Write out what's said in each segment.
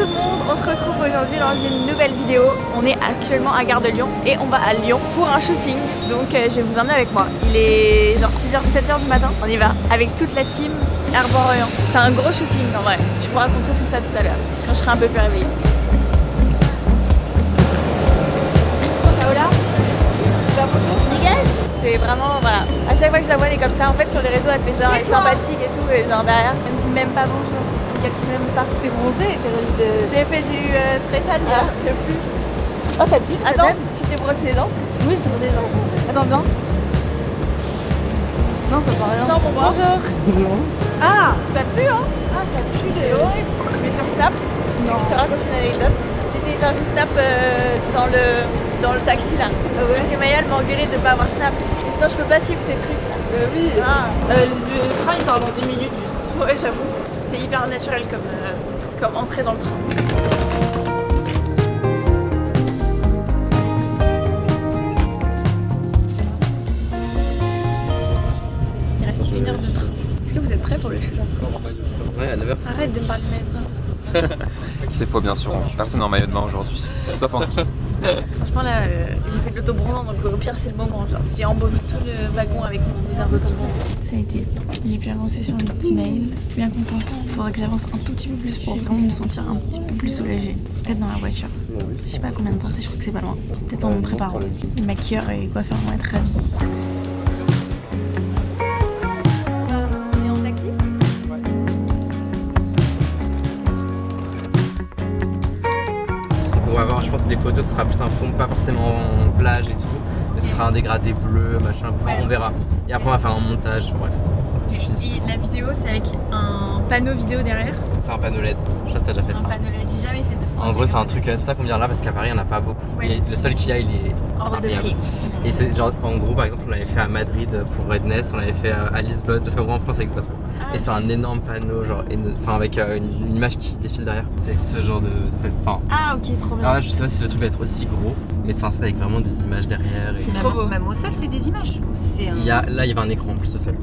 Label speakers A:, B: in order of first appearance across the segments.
A: tout le monde, on se retrouve aujourd'hui dans une nouvelle vidéo. On est actuellement à Gare de Lyon et on va à Lyon pour un shooting. Donc je vais vous emmener avec moi. Il est genre 6h, 7h du matin. On y va avec toute la team Arborient. C'est un gros shooting en vrai. Je vous raconterai tout ça tout à l'heure quand je serai un peu plus réveillée. Paola, tu la photo? Nickel. C'est vraiment, voilà. À chaque fois que je la vois, elle est comme ça. En fait, sur les réseaux, elle fait genre, elle est sympathique et tout. Et genre derrière, elle me dit même pas bonjour. Elle me calcule même pas.
B: T'es bronzée, t'es
A: J'ai fait du spray tan, là. Je sais plus.
B: Oh, ça pue.
A: Attends, tu t'es brossé les dents?
B: Oui, je brossé les dents. Attends, viens. Non, ça sent rien.
A: Sans mon bras.
B: Bonjour.
A: Ah, ça pue, hein?
B: Ah, ça pue
A: C'est horrible. Mais sur Snap, je te raconte une anecdote. J'ai téléchargé Snap dans le taxi là. Parce que Maya elle m'a engueulé de pas avoir Snap. Et sinon je peux pas suivre ces trucs là.
B: Oui.
A: Ah.
B: Le train il part dans 10 minutes juste.
A: Ouais, j'avoue. C'est hyper naturel comme entrer dans le train. Il reste 1 heure de train. Est-ce que vous êtes prêts pour le shoot?
C: Ouais, à 9h.
A: Arrête de me parler maintenant.
C: C'est faux, bien sûr. Personne en maillot de bain aujourd'hui. Sauf Andy.
A: Franchement là, j'ai fait de l'autobroulant donc au pire c'est le moment. Genre. J'ai embaumé tout le wagon avec mon odeur d'autobroulant. Ça a été. J'ai pu avancer sur les petits mails. Bien contente. Il faudrait que j'avance un tout petit peu plus pour vraiment me sentir un petit peu plus soulagée. Peut-être dans la voiture. Je sais pas combien de temps c'est, je crois que c'est pas loin. Peut-être en me préparant. Les maquilleurs et coiffeurs vont être ravis. On est en taxi?
C: On va voir, je pense que les photos, ce sera plus un fond, pas forcément en plage et tout. Mais ce sera un dégradé bleu, machin. Enfin, on verra. Et après, on va faire un montage, bref.
A: Et la vidéo c'est avec un panneau vidéo derrière.
C: C'est un panneau LED. Je sais pas si t'as déjà fait
A: Un
C: ça.
A: panneau LED, j'ai jamais fait de ça.
C: En gros, c'est un truc, c'est pour ça qu'on vient là parce qu'à Paris, il n'y en a pas beaucoup.
A: Ouais,
C: Et
A: c'est
C: le seul qu'il y a, il est
A: hors de
C: incroyable.
A: prix.
C: Et c'est genre, en gros, par exemple, on l'avait fait à Madrid pour Redness, on l'avait fait à Lisbonne, parce qu'en gros, en France, ça n'existe pas trop.
A: Ah,
C: Et c'est un énorme panneau, genre, enfin, avec une image qui défile derrière. C'est ce genre de. Enfin,
A: Ah ok, trop bien.
C: alors là, je sais pas si le truc va être aussi gros, mais c'est un set avec vraiment des images derrière. Et...
A: C'est trop beau.
B: Même au sol, c'est des images. C'est un...
C: Là, il y avait un écran en plus au sol.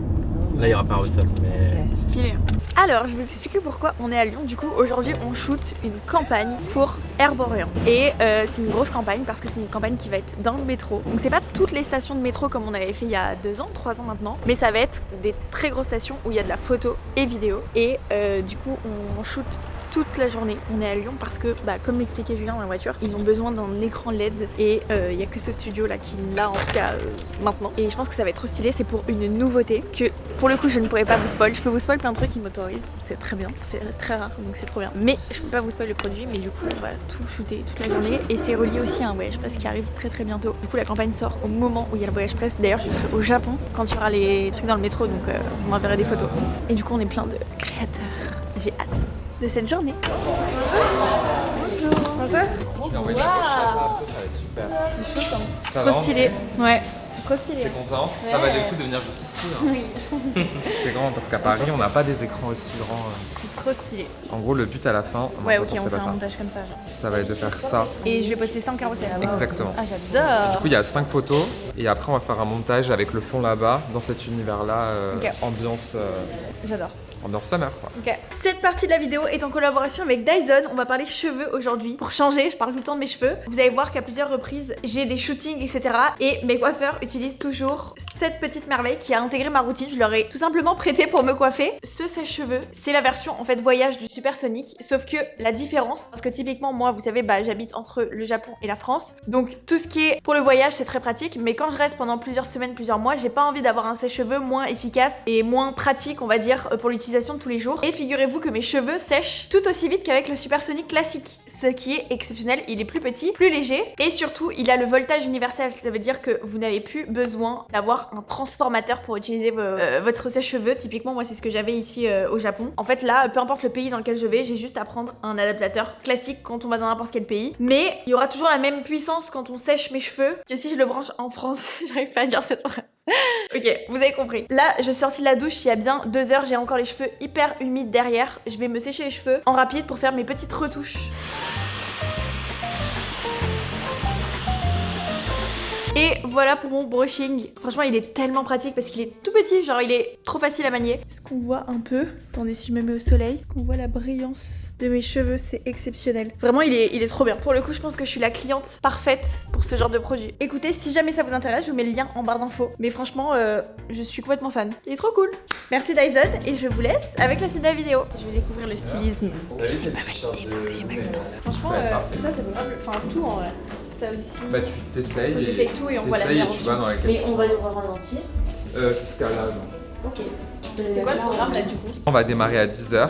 C: Là, il n'y aura pas au sol, mais.
A: Stylé. Alors, je vais vous expliquer pourquoi on est à Lyon. Du coup, aujourd'hui, on shoot une campagne pour Arborient. Et c'est une grosse campagne parce que c'est une campagne qui va être dans le métro. Donc, c'est pas toutes les stations de métro comme on avait fait il y a 2 ans, 3 ans maintenant. Mais ça va être des très grosses stations où il y a de la photo et vidéo. Et du coup, on shoot toute la journée. On est à Lyon parce que, comme m'expliquait Julien dans la voiture, ils ont besoin d'un écran LED et il n'y a que ce studio là qui l'a en tout cas maintenant. Et je pense que ça va être trop stylé. C'est pour une nouveauté que pour le coup je ne pourrais pas vous spoil. Je peux vous spoil plein de trucs qui m'autorisent. C'est très bien. C'est très rare donc c'est trop bien. Mais je peux pas vous spoil le produit. Mais du coup on va tout shooter toute la journée et c'est relié aussi à un voyage presse qui arrive très très bientôt. Du coup la campagne sort au moment où il y a le voyage presse. D'ailleurs je serai au Japon quand il y aura les trucs dans le métro donc vous m'enverrez des photos. Et du coup on est plein de créateurs. J'ai hâte de cette journée. Bonjour.
C: Je vais envoyer ça va être super.
A: C'est trop stylé. Ouais. C'est trop stylé.
C: T'es content? Ça valait le coup de venir jusqu'ici. Hein.
A: Oui.
C: C'est grand parce qu'à Paris, on n'a pas des écrans aussi grands.
A: C'est trop stylé.
C: En gros, le but à la fin,
A: Ouais,
C: non,
A: ok, on
C: c'est
A: fait
C: pas
A: un
C: ça.
A: montage comme ça, genre.
C: Ça va être de faire ça.
A: Et je vais poster ça en carrousel.
C: Exactement.
A: Ah, j'adore.
C: Du coup, il y a 5 photos et après, on va faire un montage avec le fond là-bas, dans cet univers-là,
A: Ok.
C: ambiance summer, quoi.
A: Ok. Cette partie de la vidéo est en collaboration avec Dyson. On va parler cheveux aujourd'hui. Pour changer, je parle tout le temps de mes cheveux. Vous allez voir qu'à plusieurs reprises, j'ai des shootings, etc. Et mes coiffeurs utilisent toujours cette petite merveille qui a intégré ma routine. Je leur ai tout simplement prêté pour me coiffer. Ce sèche-cheveux, c'est la version en fait voyage du Supersonic. Sauf que la différence, parce que typiquement moi, vous savez, j'habite entre le Japon et la France. Donc tout ce qui est pour le voyage, c'est très pratique. Mais quand je reste pendant plusieurs semaines, plusieurs mois, j'ai pas envie d'avoir un sèche-cheveux moins efficace et moins pratique, on va dire, pour l'utilisation de tous les jours. Et figurez-vous que mes cheveux sèchent tout aussi vite qu'avec le Supersonic classique. Ce qui est exceptionnel. Il est plus petit, plus léger et surtout, il a le voltage universel. Ça veut dire que vous n'avez plus besoin d'avoir un transformateur pour utiliser votre sèche-cheveux. Typiquement, moi, c'est ce que j'avais ici au Japon. En fait, là, peu importe le pays dans lequel je vais, j'ai juste à prendre un adaptateur classique quand on va dans n'importe quel pays. Mais il y aura toujours la même puissance quand on sèche mes cheveux que si je le branche en France. J'arrive pas à dire cette phrase. Ok, vous avez compris. Là, je suis sortie de la douche il y a bien 2 heures. J'ai encore les cheveux hyper humides derrière. Je vais me sécher les cheveux en rapide pour faire mes petites retouches. Et voilà pour mon brushing. Franchement, il est tellement pratique parce qu'il est tout petit, genre il est trop facile à manier. Est-ce qu'on voit un peu? Attendez, si je me mets au soleil, qu'on voit la brillance de mes cheveux, c'est exceptionnel. Vraiment, il est trop bien. Pour le coup, je pense que je suis la cliente parfaite pour ce genre de produit. Écoutez, si jamais ça vous intéresse, je vous mets le lien en barre d'infos. Mais franchement, je suis complètement fan. Il est trop cool. Merci Dyson et je vous laisse avec la suite de la vidéo. Je vais découvrir le stylisme. Je l'ai pas validé parce que j'ai mal au dos. Franchement, ça peut pas... Enfin, tout en vrai. Ça aussi.
D: Bah tu t'essayes.
A: J'essaye tout et on voit la
D: et
A: lumière.
D: tu vas dans laquelle
B: Mais on va le voir en entier.
D: jusqu'à là. Donc.
A: Ok. C'est quoi le programme là du coup?
D: On va démarrer à 10h.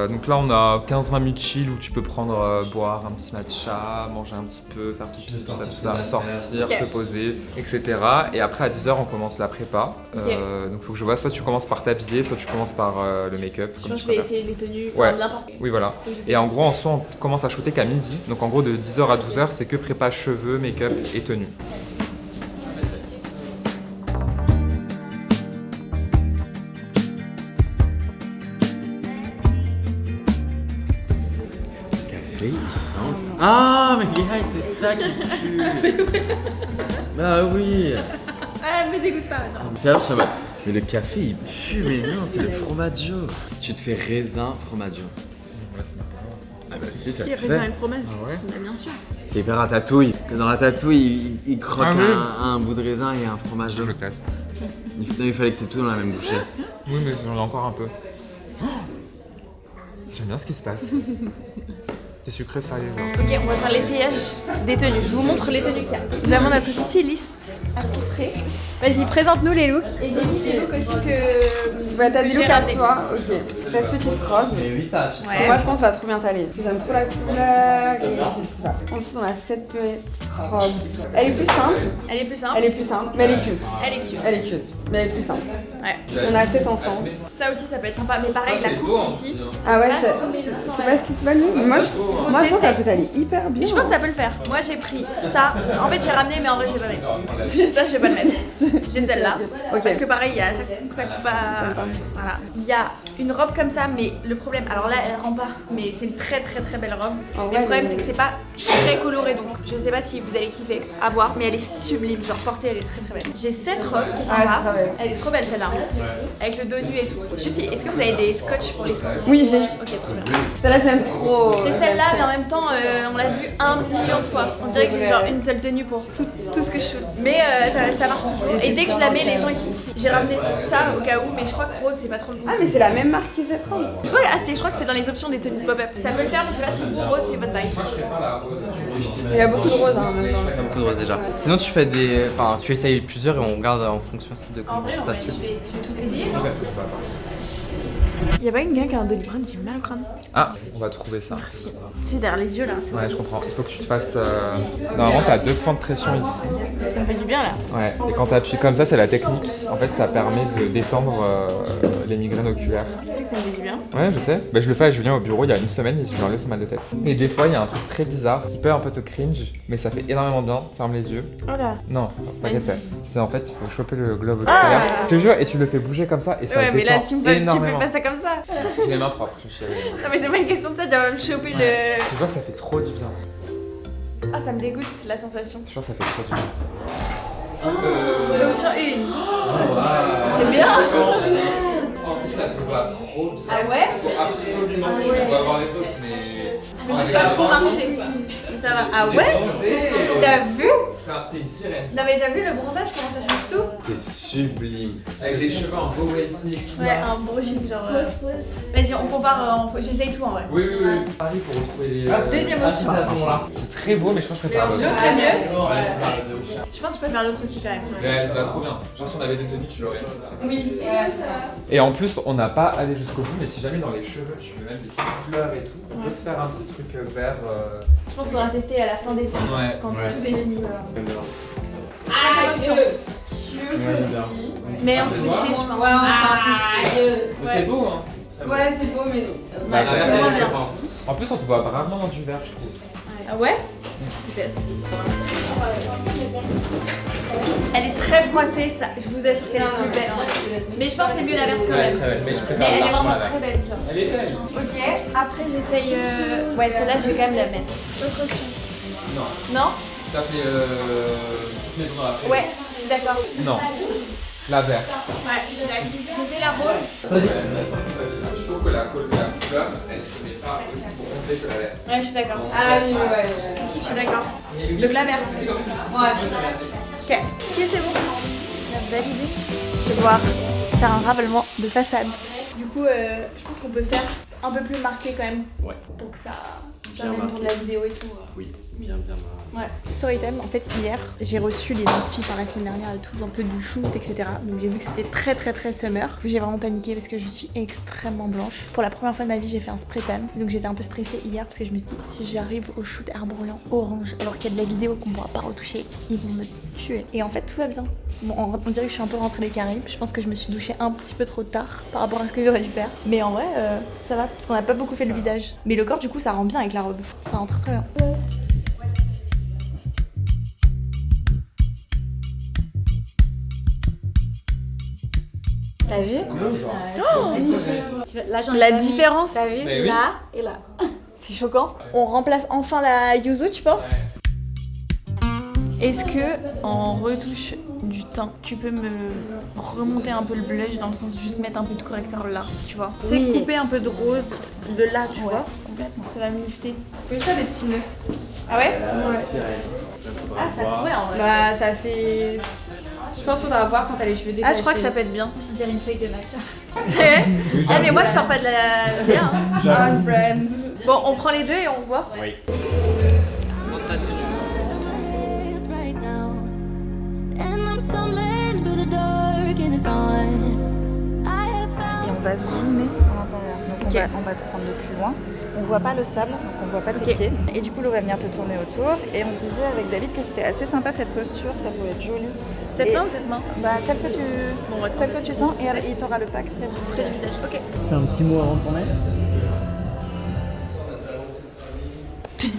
D: Donc là on a 15-20 minutes chill où tu peux prendre, boire un petit matcha, manger un petit peu, faire pipi, tout ça, sortir,
A: Ok.
D: te poser, etc. Et après à 10h on commence la prépa. Donc faut que je vois, soit tu commences par t'habiller, soit tu commences par le make-up.
A: Je
D: comme
A: pense
D: tu
A: que je vais
D: préfères.
A: essayer les tenues.
D: Ouais.
A: Enfin, n'importe.
D: Oui voilà. Et en gros en soi on commence à shooter qu'à midi. Donc en gros de 10h à 12h c'est que prépa cheveux, make-up et tenue.
C: Café, il sent. Ah, mais gars, c'est ça qui pue. Bah oui.
A: Ah, mais dégoûte pas, non.
C: Tout à l'heure, je savais, mais le café il pue, mais non, c'est le formaggio. Tu te fais raisin formaggio. Ah bah si, ça
A: Si,
C: se
A: raisin
C: fait.
A: et le fromage.
D: Ah ouais.
A: Bah, bien sûr.
C: C'est hyper ratatouille. Que dans ratatouille, il croque
D: Ah oui.
C: un bout de raisin et un fromage
D: Je
C: d'eau.
D: le teste.
C: Il fallait que tu aies tout dans la même bouchée.
D: Oui mais j'en ai encore un peu. Oh, j'aime bien ce qui se passe. T'es sucré sérieux.
A: Ok, on va faire l'essayage des tenues. Je vous montre les tenues qu'il y a. Nous avons notre styliste attitré. Vas-y, présente-nous les looks. Et j'ai mis les looks aussi que.
E: Bah, t'as
A: que
E: des
A: j'ai
E: looks à
A: ramenés.
E: toi, ok. Cette petite robe.
C: Mais oui, ça.
A: Ouais.
E: Moi, je pense que ça va trop bien t'aller. J'aime trop la couleur et je sais pas. Ensuite, on a cette petite robe. Elle est plus simple,
A: Elle est plus simple.
E: elle est plus simple, mais elle est cute.
A: Elle est cute.
E: Elle est cute, mais elle est plus simple.
A: Ouais.
E: On a cette ensemble.
A: Ça aussi, ça peut être sympa. Mais pareil, la coupe ici.
E: Ah ouais,
A: c'est
E: c'est pas ce qui te va mieux. Moi, je pense que ça peut t'aller hyper bien.
A: Je pense que ça peut le faire. Moi, j'ai pris ça. En fait, j'ai ramené, mais en vrai, je vais pas mettre. Ça, je vais pas le mettre. J'ai celle-là.
E: Ok.
A: Parce que pareil, ça coupe pas. Voilà. Il y a une robe comme ça, mais le problème, alors là, elle rend pas. Mais c'est une très très très belle robe.
E: En
A: Mais
E: vrai,
A: le problème,
E: elle est-
A: c'est que c'est pas très coloré, donc je sais pas si vous allez kiffer à voir, mais elle est sublime. Genre portée, elle est très très belle. J'ai cette robe qui est
E: Ah, c'est
A: sympa.
E: trop belle.
A: Elle est trop belle celle-là. Avec le dos nu et tout. Juste, est-ce que vous avez des scotch pour les seins?
E: Oui, j'ai.
A: Ok, trop bien.
E: Celle-là, j'aime trop.
A: J'ai celle-là, mais en même temps, on l'a vu 1 million de fois. On dirait que j'ai genre une seule tenue pour tout ce que je shoot. Mais ça marche toujours. Et dès que je la mets, les gens ils sont fous. J'ai ramené ça au cas où, mais je crois que rose, c'est pas trop le goût.
E: Ah, mais c'est la même marque que cette robe.
A: Je crois que c'est dans les options des tenues pop-up. Ça peut le faire, mais je sais pas si vous, rose, c'est votre bail.
E: Il y a beaucoup de roses hein, même dans le
C: Beaucoup de roses déjà. Sinon, tu fais des. Enfin, tu essayes plusieurs et on regarde en fonction aussi de
A: En
C: comment
A: vrai,
C: ça
A: je
C: fit.
A: vais tout essayer. Y'a pas une gars qui a un doliprane, j'ai mal au crâne.
D: Ah, on va trouver ça.
A: Si. C'est derrière les yeux là.
D: Ouais, je comprends. Il faut que tu te fasses. Normalement, t'as 2 points de pression ici.
A: Ça me fait du bien là.
D: Ouais. Et quand t'appuies comme ça, c'est la technique. En fait, ça permet de détendre les migraines oculaires.
A: Tu sais que ça me fait du bien.
D: Ouais, je sais. Bah, je le fais à Julien au bureau il y a une semaine et je lui enlève son mal de tête. Et des fois, il y a un truc très bizarre qui peut un peu te cringe, mais ça fait énormément bien. Ferme les yeux.
A: Oh là.
D: Non, t'inquiète pas. C'est en fait, il faut choper le globe
A: Ah.
D: oculaire. Je te jure, et tu le fais bouger comme ça et ça
A: Ouais, mais là
D: détend
A: tu fais
D: énormément.
A: pas ça comme ça.
D: J'ai les mains propres, je suis
A: Non, mais c'est pas une question de ça, tu vas me choper
D: Je
A: le.
D: te jure, ça fait trop du bien.
A: Ah, ça me dégoûte la sensation.
D: Je te jure, ça fait trop du bien.
A: L'option 1. C'est bien.
D: En plus, ça te va trop bien.
A: Ah ouais?
D: Faut absolument que tu vas voir les autres, mais.
A: Je peux juste pas trop marcher. Mais ça va. Ah ouais? T'as vu?
D: T'es une sirène.
A: Non, mais t'as vu le bronzage, comment ça change tout?
C: T'es sublime.
D: Avec les cheveux en beau wavy.
A: Ouais, un brushing genre. Vas-y, on compare. J'essaye tout en vrai.
D: Oui, oui, oui. Pareil pour retrouver les.
A: Deuxième option.
D: C'est très beau, mais je pense que je préfère l'autre.
A: L'autre est mieux. Je pense que je préfère l'autre aussi quand même.
D: Mais elle te va trop bien. Genre, si on avait des tenues, tu l'aurais.
E: Oui,
D: Et en plus, on n'a pas allé jusqu'au bout, mais si jamais dans les cheveux, tu veux même des petites fleurs et tout, on peut se faire un petit truc vert.
A: Je pense qu'on va tester à la fin des films.
D: Ouais.
A: Quand tout est fini. Troisième option. Mais on se fait chier, je pense.
E: Ouais, on s'en fiche.
D: Mais c'est beau, hein.
E: Ouais, c'est beau, mais non.
A: Ouais, c'est moins bien.
D: En plus, on te voit rarement dans du vert, je trouve.
A: Ah ouais? Peut-être. Elle est très froissée, ça. Je vous assure qu'elle est plus belle. Hein. Mais je pense que c'est mieux la verte quand même.
D: Mais je
A: Mais
D: préfère
A: elle est
D: largement
A: vraiment
D: la verte.
A: très belle. Genre.
D: Elle est belle.
A: Ok, après j'essaye. Ouais, celle-là, je vais quand même la mettre. Autre option. Non. Non?
D: t'as fait petite maison dans la prairie.
A: Ouais, je suis d'accord.
D: Non. La verte.
A: Ouais, je suis d'accord. Je sais la rose.
D: Je trouve que la couleur, elle ne met pas aussi pour compter que la verte.
A: Ouais, je suis d'accord.
E: Ah oui, ouais.
A: Je suis d'accord. Donc la verte.
E: Ouais.
A: Ok, c'est bon. On a validé. Je vais devoir faire un ravalement de façade. Du coup, je pense qu'on peut faire un peu plus marqué quand même.
C: Ouais.
A: Pour que ça
C: Bien
A: même pour
C: marqué.
A: la vidéo et tout.
C: Oui, bien.
A: Ouais. Storytime, en fait, hier, j'ai reçu les inspi, la semaine dernière, et tout, un peu du shoot, etc. Donc j'ai vu que c'était très summer. J'ai vraiment paniqué parce que je suis extrêmement blanche. Pour la première fois de ma vie, j'ai fait un spray tan. Donc j'étais un peu stressée hier parce que je me suis dit, si j'arrive au shoot Arbourian orange, alors qu'il y a de la vidéo qu'on pourra pas retoucher, ils vont me tuer. Et en fait, tout va bien. Bon, on dirait que je suis un peu rentrée des Caraïbes. Je pense que je me suis douchée un petit peu trop tard par rapport à ce que j'aurais dû faire. Mais en vrai, ça va, parce qu'on n'a pas beaucoup fait le visage. Mais le corps, du coup, ça rend bien avec la robe. Ça rend très bien.
B: T'as vu? Là, j'en ai
A: La
B: pas mis.
A: différence.
B: T'as vu?
D: Mais oui.
B: Là et là.
A: C'est choquant. On remplace enfin la yuzu, tu penses? Est-ce que en retouche du teint, tu peux me remonter un peu le blush dans le sens juste mettre un peu de correcteur là, tu vois? Tu sais,
B: Oui.
A: couper un peu de rose de là, tu vois?
B: Complètement.
A: Ça va me lifter.
E: Fais ça des petits nœuds.
A: Ah ouais?
C: Ah,
A: ça pourrait en vrai.
E: Bah, ça fait. Je pense qu'on doit voir quand t'as les cheveux détachés.
A: Ah, je crois que ça peut être bien.
B: On dirait une feuille de matcha.
A: C'est Ah, mais moi je sors pas de la bien.
E: Ah, friend.
A: Bon, on prend les deux et on voit.
C: Oui.
F: Right now, and I'm stumbling through the dark in the dawn. I have found.
G: Et on va zoomer à l'intérieur. Donc
A: Ok.
G: on va te prendre de plus loin. On voit pas le sable, donc on voit pas tes
A: Ok.
G: pieds. Et du coup, l'eau va venir te tourner autour. Et on se disait avec David que c'était assez sympa cette posture, ça pouvait être joli.
A: Cette
G: Et-
A: main ou cette main?
G: Bah, celle que tu,
A: Bon, on va
G: celle que tu sens, et il t'aura le pack près
A: près du visage. Ok.
H: Fais un petit mot avant de tourner.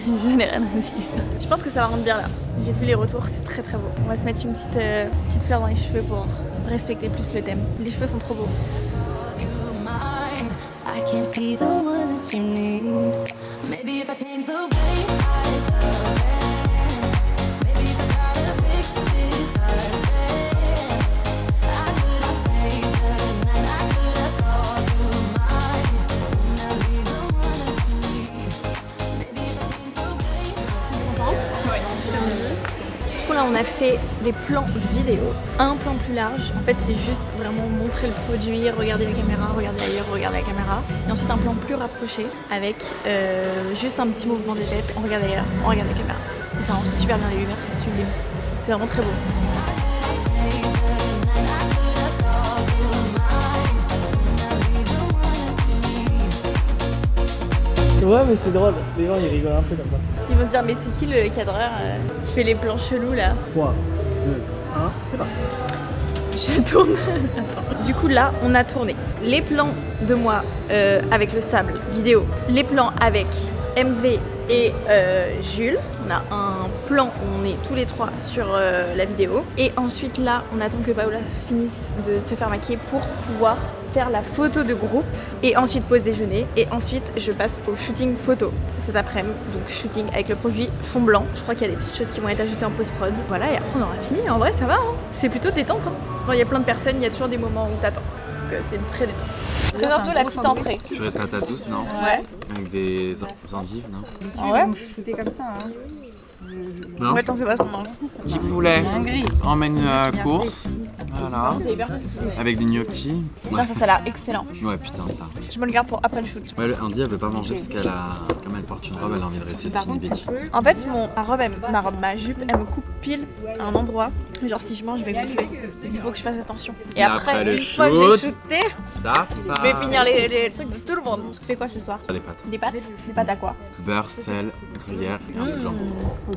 A: Je n'ai rien à dire. Je pense que ça va rendre bien là. J'ai vu les retours, c'est très beau. On va se mettre une petite fleur dans les cheveux pour respecter plus le thème. Les cheveux sont trop beaux.
F: Mine. I can't be the one that you need. Maybe if I change the way I love it. Maybe if I try to fix this heart, then I could have stayed the night. I could have called you mine. And I'll be the one that you need. Maybe if I change the way.
A: Du coup là on a fait des plans vidéo, un plan plus large, en fait c'est juste vraiment montrer le produit, regarder la caméra, regarder ailleurs, regarder la caméra, et ensuite un plan plus rapproché avec juste un petit mouvement de tête, on regarde ailleurs, on regarde la caméra. Et ça rend super bien, les lumières sont sublimes, c'est vraiment très beau.
H: Ouais, mais c'est drôle. Les gens ils rigolent un peu comme ça.
A: Ils vont se dire mais c'est qui le cadreur qui fait les plans chelous là?
H: 3, 2, 1, c'est parti.
A: Je tourne. Attends. Du coup là, on a tourné les plans de moi avec le sable vidéo, les plans avec MV et Jules. On a un plan où on est tous les trois sur la vidéo. Et ensuite là, on attend que Paola finisse de se faire maquiller pour pouvoir faire la photo de groupe. Et ensuite pause déjeuner. Et ensuite, je passe au shooting photo cet après-midi. Donc shooting avec le produit fond blanc. Je crois qu'il y a des petites choses qui vont être ajoutées en post-prod. Voilà, et après on aura fini. En vrai, ça va. Hein. C'est plutôt détente. Hein. Quand il y a plein de personnes, il y a toujours des moments où t'attends. Donc c'est très détente. Présente-nous la petite entrée.
I: Purée de patates douces, non?
A: Ouais.
I: Avec des endives, non?
A: Ah ouais?
B: Shooter comme ça, hein.
I: Non?
A: Ouais, attends, c'est pas ce qu'on mange.
I: Petit poulet, emmène course, voilà, avec des gnocchis.
A: Putain, ça a l'air excellent.
I: Ouais, putain, ça.
A: Je me le garde pour après le shoot.
I: Ouais, le Andy, elle veut pas manger parce qu'elle a, comme elle porte une robe, elle a envie de rester skinny bitch.
A: En fait, ma jupe, elle me coupe pile à un endroit. Genre, si je mange, je vais bouffer. Donc, il faut que je fasse attention. Et après,
I: le
A: une fois que j'ai
I: shoot,
A: shooté,
I: ça
A: je vais finir les trucs de tout le monde. Tu fais quoi ce soir?
I: Des pâtes.
A: Des pâtes? Des pâtes à quoi?
I: Beurre, sel, gruyère et un peu de jambon.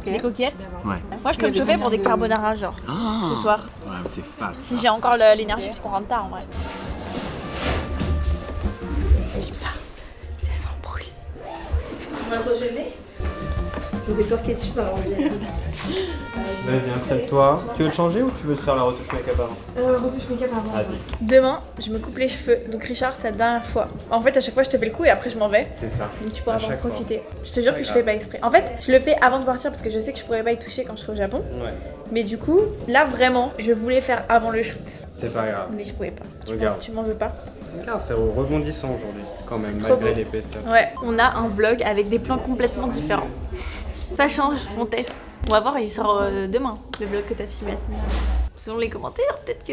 A: Des coquillettes?
I: Ouais.
A: Moi, je peux me chauffer pour des carbonara, genre,
I: Ah,
A: ce soir.
I: Ouais, c'est fat.
A: Si j'ai encore l'énergie, parce qu'on rentre tard en vrai. Bip là, c'est sans bruit. On va déjeuner. Je vais twerker dessus par on dirait.
H: Vas-y, installe-toi. Tu veux le changer ou tu veux se faire la retouche make-up avant?
A: Retouche make-up avant.
H: Vas-y.
A: Demain, je me coupe les cheveux. Donc Richard, c'est la dernière fois. En fait, à chaque fois, je te fais le coup et après, je m'en vais.
H: C'est ça.
A: Donc tu pourras
H: À
A: en
H: chaque fois.
A: profiter. Je te jure que je fais pas exprès. En fait, je le fais avant de partir parce que je sais que je pourrais pas y toucher quand je serai au Japon.
H: Ouais.
A: Mais du coup, là vraiment, je voulais faire avant le shoot.
H: C'est pas grave.
A: Mais je pouvais pas.
H: Regarde.
A: Tu m'en veux pas?
H: Regarde, c'est rebondissant aujourd'hui, quand même,
A: C'est trop
H: malgré
A: beau.
H: l'épaisseur.
A: Ouais, on a un vlog avec des plans complètement différents. Ça change, on teste. On va voir, il sort demain, le vlog que t'as filmé la semaine dernière. Selon les commentaires, peut-être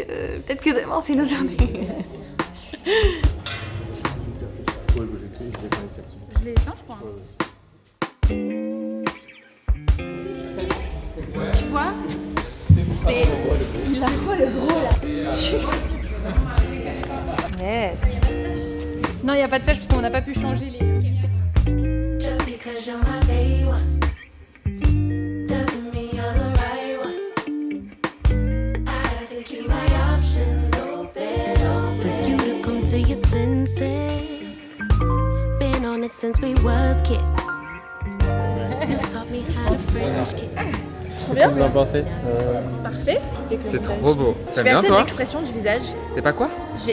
A: que demain c'est notre journée.
B: Je l'ai éteint, je crois.
A: Tu vois? C'est... Il a quoi le gros là?
B: Yes. Non, il n'y a pas de pêche parce qu'on n'a pas pu changer les...
F: Just because you're my day one doesn't mean you're the right one. I had to keep my options open. For you to come to your senses. Been on it since we was kids. You taught me how to French kiss.
A: Trop bien?
H: Bien pensé.
A: Parfait.
D: C'est trop beau.
A: Je
D: T'aimes
A: fais
D: bien
A: assez
D: toi?
A: d'expression du visage.
D: T'es pas quoi?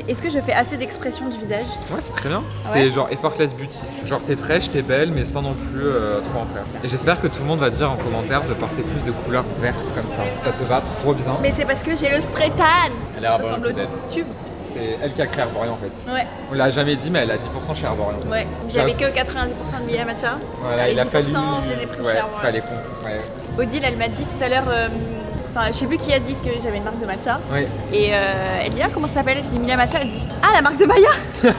A: Est-ce que je fais assez d'expression du visage?
D: Ouais, c'est très bien.
A: Ouais.
D: C'est genre effortless beauty. Genre t'es fraîche, t'es belle, mais sans non plus trop en faire. Et j'espère que tout le monde va dire en commentaire de porter plus de couleurs vertes comme ça. Ça te va trop bien.
A: Mais c'est parce que j'ai le spray tan.
D: Elle est Arborian
A: ressemble
D: peut-être.
A: au tube.
D: C'est elle qui a créé Arborian en fait.
A: Ouais,
D: On l'a jamais dit, mais elle a 10% chez Arborian.
A: ouais. J'avais que 90% de Mila Matcha.
D: Voilà,
A: Et
D: il a
A: 10%,
D: fallu.
A: je les ai pris
D: ouais,
A: cher, voilà.
D: fallait qu'on. Ouais.
A: Odile, elle m'a dit tout à l'heure, enfin, je sais plus qui a dit que j'avais une marque de matcha.
D: Ouais.
A: Et elle dit, ah, comment ça s'appelle? Je dis Mila Matcha. Elle dit, ah, la marque de Maya. Comment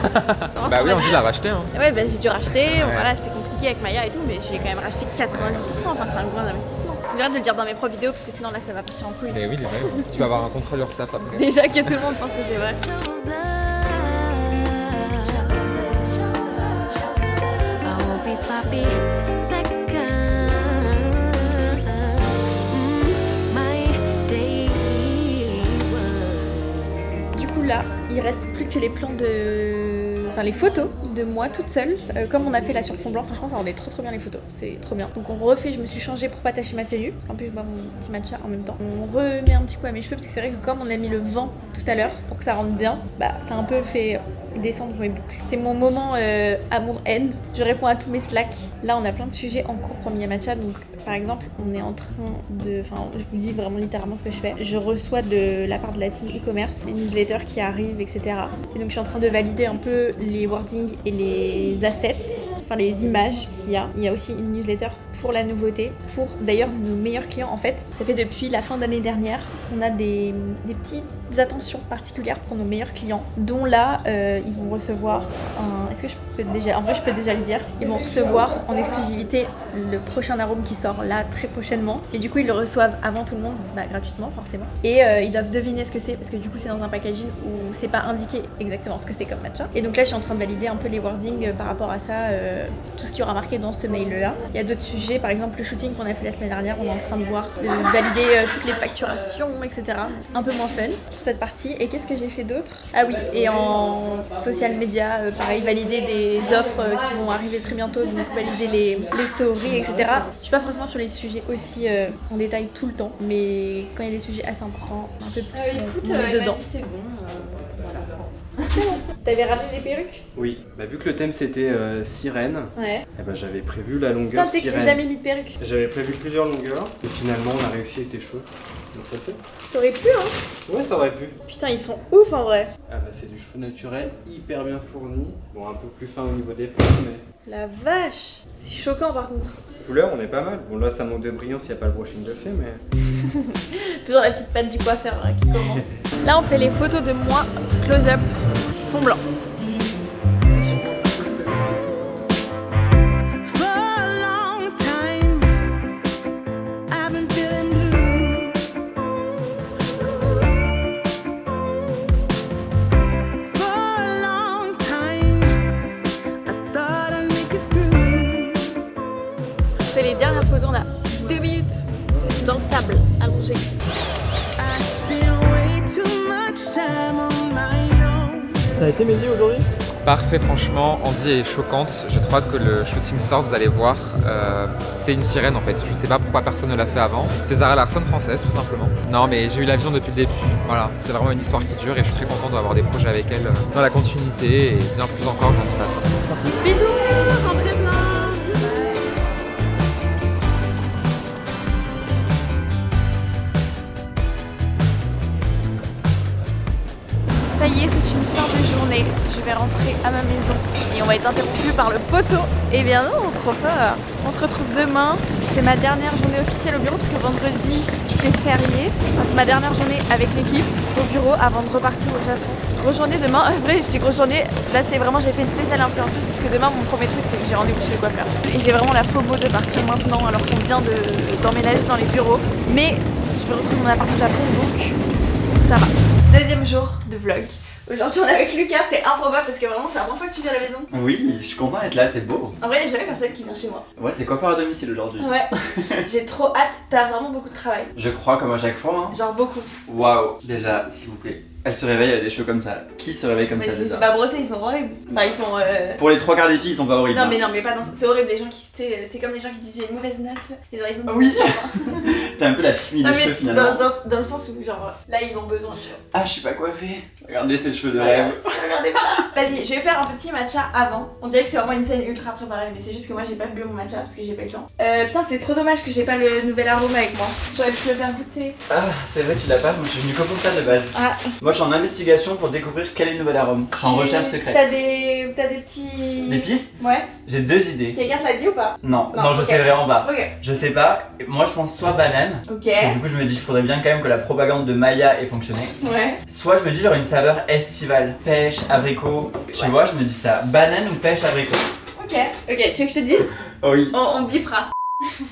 D: Bah
A: ça
D: oui,
A: va?
D: on dit l'a racheté. Hein.
A: Ouais, bah j'ai dû racheter. Bon,
D: Ouais.
A: voilà, c'était compliqué avec Maya et tout, mais j'ai quand même racheté 90%. Enfin, c'est un gros investissement. Faut que j'arrête de le dire dans mes propres vidéos parce que sinon là, ça va partir en couille.
D: Mais oui, les vrais. Tu vas avoir un contrôle URSAF après.
A: Déjà que tout le monde pense que c'est vrai.
F: I won't be sloppy seconds. My day one.
A: Du coup là, il reste plus que les plans enfin les photos de moi toute seule. Comme on a fait là sur fond blanc, franchement ça rendait trop bien les photos, c'est trop bien. Donc on refait, je me suis changée pour pas tacher ma tenue, parce qu'en plus je bois mon petit matcha en même temps. On remet un petit coup à mes cheveux, parce que c'est vrai que comme on a mis le vent tout à l'heure, pour que ça rentre bien, bah ça a un peu fait descendre mes boucles. C'est mon moment amour-haine. Je réponds à tous mes slacks. Là on a plein de sujets en cours pour Mia Matcha, donc par exemple on est en train de... Enfin je vous dis vraiment littéralement ce que je fais. Je reçois de la part de la team e-commerce les newsletters qui arrivent, etc. Et donc je suis en train de valider un peu les wordings et les assets, enfin les images qu'il y a. Il y a aussi une newsletter pour la nouveauté, pour d'ailleurs nos meilleurs clients en fait. Ça fait depuis la fin d'année dernière, on a des petites attentions particulières pour nos meilleurs clients, dont là ils vont recevoir un... Est-ce que je peux déjà... En vrai je peux déjà le dire. Ils vont recevoir en exclusivité le prochain arôme qui sort là très prochainement. Et du coup ils le reçoivent avant tout le monde, bah, gratuitement forcément. Et ils doivent deviner ce que c'est, parce que du coup c'est dans un packaging où c'est pas indiqué exactement ce que c'est comme matcha. Et donc là je suis en train de valider un peu les wordings par rapport à ça, tout ce qui aura marqué dans ce mail là. Il y a d'autres sujets, par exemple le shooting qu'on a fait la semaine dernière, on est en train de voir, de valider toutes les facturations, etc. Un peu moins fun pour cette partie. Et qu'est-ce que j'ai fait d'autre? Ah oui, et en social media, pareil, valider des offres qui vont arriver très bientôt, donc valider les stories, etc. Je suis pas forcément sur les sujets aussi en détail tout le temps, mais quand il y a des sujets assez importants, un peu plus on est dedans.
E: c'est bon, voilà.
A: T'avais ramené des perruques?
H: Oui, bah vu que le thème c'était sirène,
A: Ouais.
H: eh ben, j'avais prévu la longueur
A: Putain, tu sais que j'ai
H: sirène.
A: jamais mis de perruque.
H: J'avais prévu plusieurs longueurs et finalement on a réussi avec tes cheveux. Donc ça le fait.
A: Ça aurait pu, hein.
H: Ouais, ça aurait pu.
A: Putain, ils sont ouf en vrai.
H: Ah bah c'est du cheveu naturel, hyper bien fourni. Bon, un peu plus fin au niveau des points, mais...
A: La vache. C'est choquant par contre.
H: Couleur, on est pas mal. Bon là ça manque de brillant s'il n'y a pas le brushing de fait, mais...
A: Toujours la petite patte du coiffeur hein, qui commence. Là, on fait les photos de moi close-up fond blanc. On fait les dernières photos, on a 2 minutes dans le sable allongé.
H: Ça a été Mehdi aujourd'hui?
D: parfait franchement, Andy est choquante, j'ai trop hâte que le shooting sorte, vous allez voir, c'est une sirène en fait, je sais pas pourquoi personne ne l'a fait avant, c'est Zara Larsson française tout simplement. Non mais j'ai eu la vision depuis le début, voilà, c'est vraiment une histoire qui dure et je suis très content d'avoir des projets avec elle dans la continuité et bien plus encore, j'en dis pas trop.
B: Bisous, rentrez bien.
A: Ça y est, c'est une fin de journée. Je vais rentrer à ma maison et on va être interrompu par le poteau. Eh bien non, trop fort. On se retrouve demain. C'est ma dernière journée officielle au bureau parce que vendredi, c'est férié. Enfin, c'est ma dernière journée avec l'équipe au bureau avant de repartir au Japon. Grosse journée demain. En vrai, je dis grosse journée. Là, c'est vraiment, j'ai fait une spéciale influenceuse parce que demain, mon premier truc, c'est que j'ai rendez-vous chez le coiffeur. Et j'ai vraiment la FOMO de partir maintenant alors qu'on vient d'emménager dans les bureaux. Mais je vais retrouver mon appart au Japon, donc ça va. Deuxième jour de vlog. Aujourd'hui on est avec Lucas, c'est improbable parce que vraiment c'est la première fois que tu viens à la maison.
I: Oui, je suis content d'être là, c'est beau.
A: En vrai il n'y a jamais personne qui vient chez moi.
I: Ouais, c'est coiffeur à domicile aujourd'hui.
A: Ouais, j'ai trop hâte, t'as vraiment beaucoup de travail.
I: Je crois comme à chaque fois. Hein.
A: Genre beaucoup.
I: Waouh, déjà, s'il vous plaît. Elle se réveille, elle a des cheveux comme ça. Qui se réveille comme
A: Mais
I: ça
A: je les ai
I: déjà?
A: pas brossés, ils sont horribles. Enfin ils sont...
I: Pour les 3 quarts des filles, ils sont pas horribles.
A: Non mais pas dans... C'est horrible les gens qui... C'est comme les gens qui disent j'ai une mauvaise note. Et genre ils ont...
I: Oui. T'as un peu la timide des cheveux finalement.
A: Dans le sens où genre là ils ont besoin.
I: Ah, je suis pas coiffée. Regardez ces cheveux de rêve.
A: Regardez pas. Vas-y, je vais faire un petit matcha avant. On dirait que c'est vraiment une scène ultra préparée, mais c'est juste que moi j'ai pas bu mon matcha parce que j'ai pas eu le temps. Putain, c'est trop dommage que j'ai pas le nouvel arôme avec moi. J'aurais pu le faire goûter.
I: Ah, c'est vrai, tu l'as pas. Moi, je suis venu que pour ça de base.
A: Ah.
I: Moi, je suis en investigation pour découvrir quel est le nouvel arôme. Je suis en recherche secrète.
A: T'as des petits...
I: Des pistes?
A: Ouais.
I: J'ai 2 idées.
A: Quelqu'un te l'a dit ou pas?
I: Non, je
A: ok.
I: sais vraiment pas.
A: Ok.
I: Je sais pas. Moi, je pense soit banane.
A: Ok.
I: Parce que du coup, je me dis qu'il faudrait bien quand même que la propagande de Maya ait fonctionné.
A: Ouais.
I: Soit je me dis genre une saveur estivale. Pêche, abricot. Tu vois, je me dis ça. Banane ou pêche, abricot.
A: Ok. Ok, tu veux que je te dise?
I: Oui.
A: On bipera.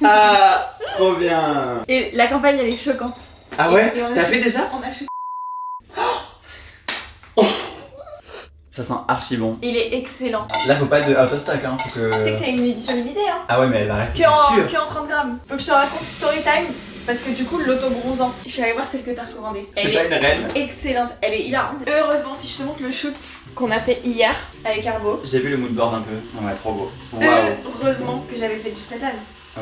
I: Ah, trop bien.
A: Et la campagne elle est choquante.
I: Ah ouais?
A: Et on a
I: T'as
A: shooté-
I: fait déjà?
A: On a shooté.
I: Ça sent archi bon.
A: Il est excellent.
I: Là, faut pas être de out of stock, hein. Faut que...
A: Tu sais que c'est une édition limitée, hein.
I: Ah ouais, mais elle va rester, c'est sûr.
A: Que en 30 grammes. Faut que je te raconte story time. Parce que du coup, l'auto-bronzant, je suis allée voir celle que t'as recommandée.
I: C'est
A: Elle
I: pas
A: est
I: une reine.
A: excellente, elle est hilarante. Heureusement, si je te montre le shoot qu'on a fait hier avec Arbo,
I: J'ai vu le moodboard un peu. Ouais, trop beau. Waouh.
A: heureusement que j'avais fait du spray tan.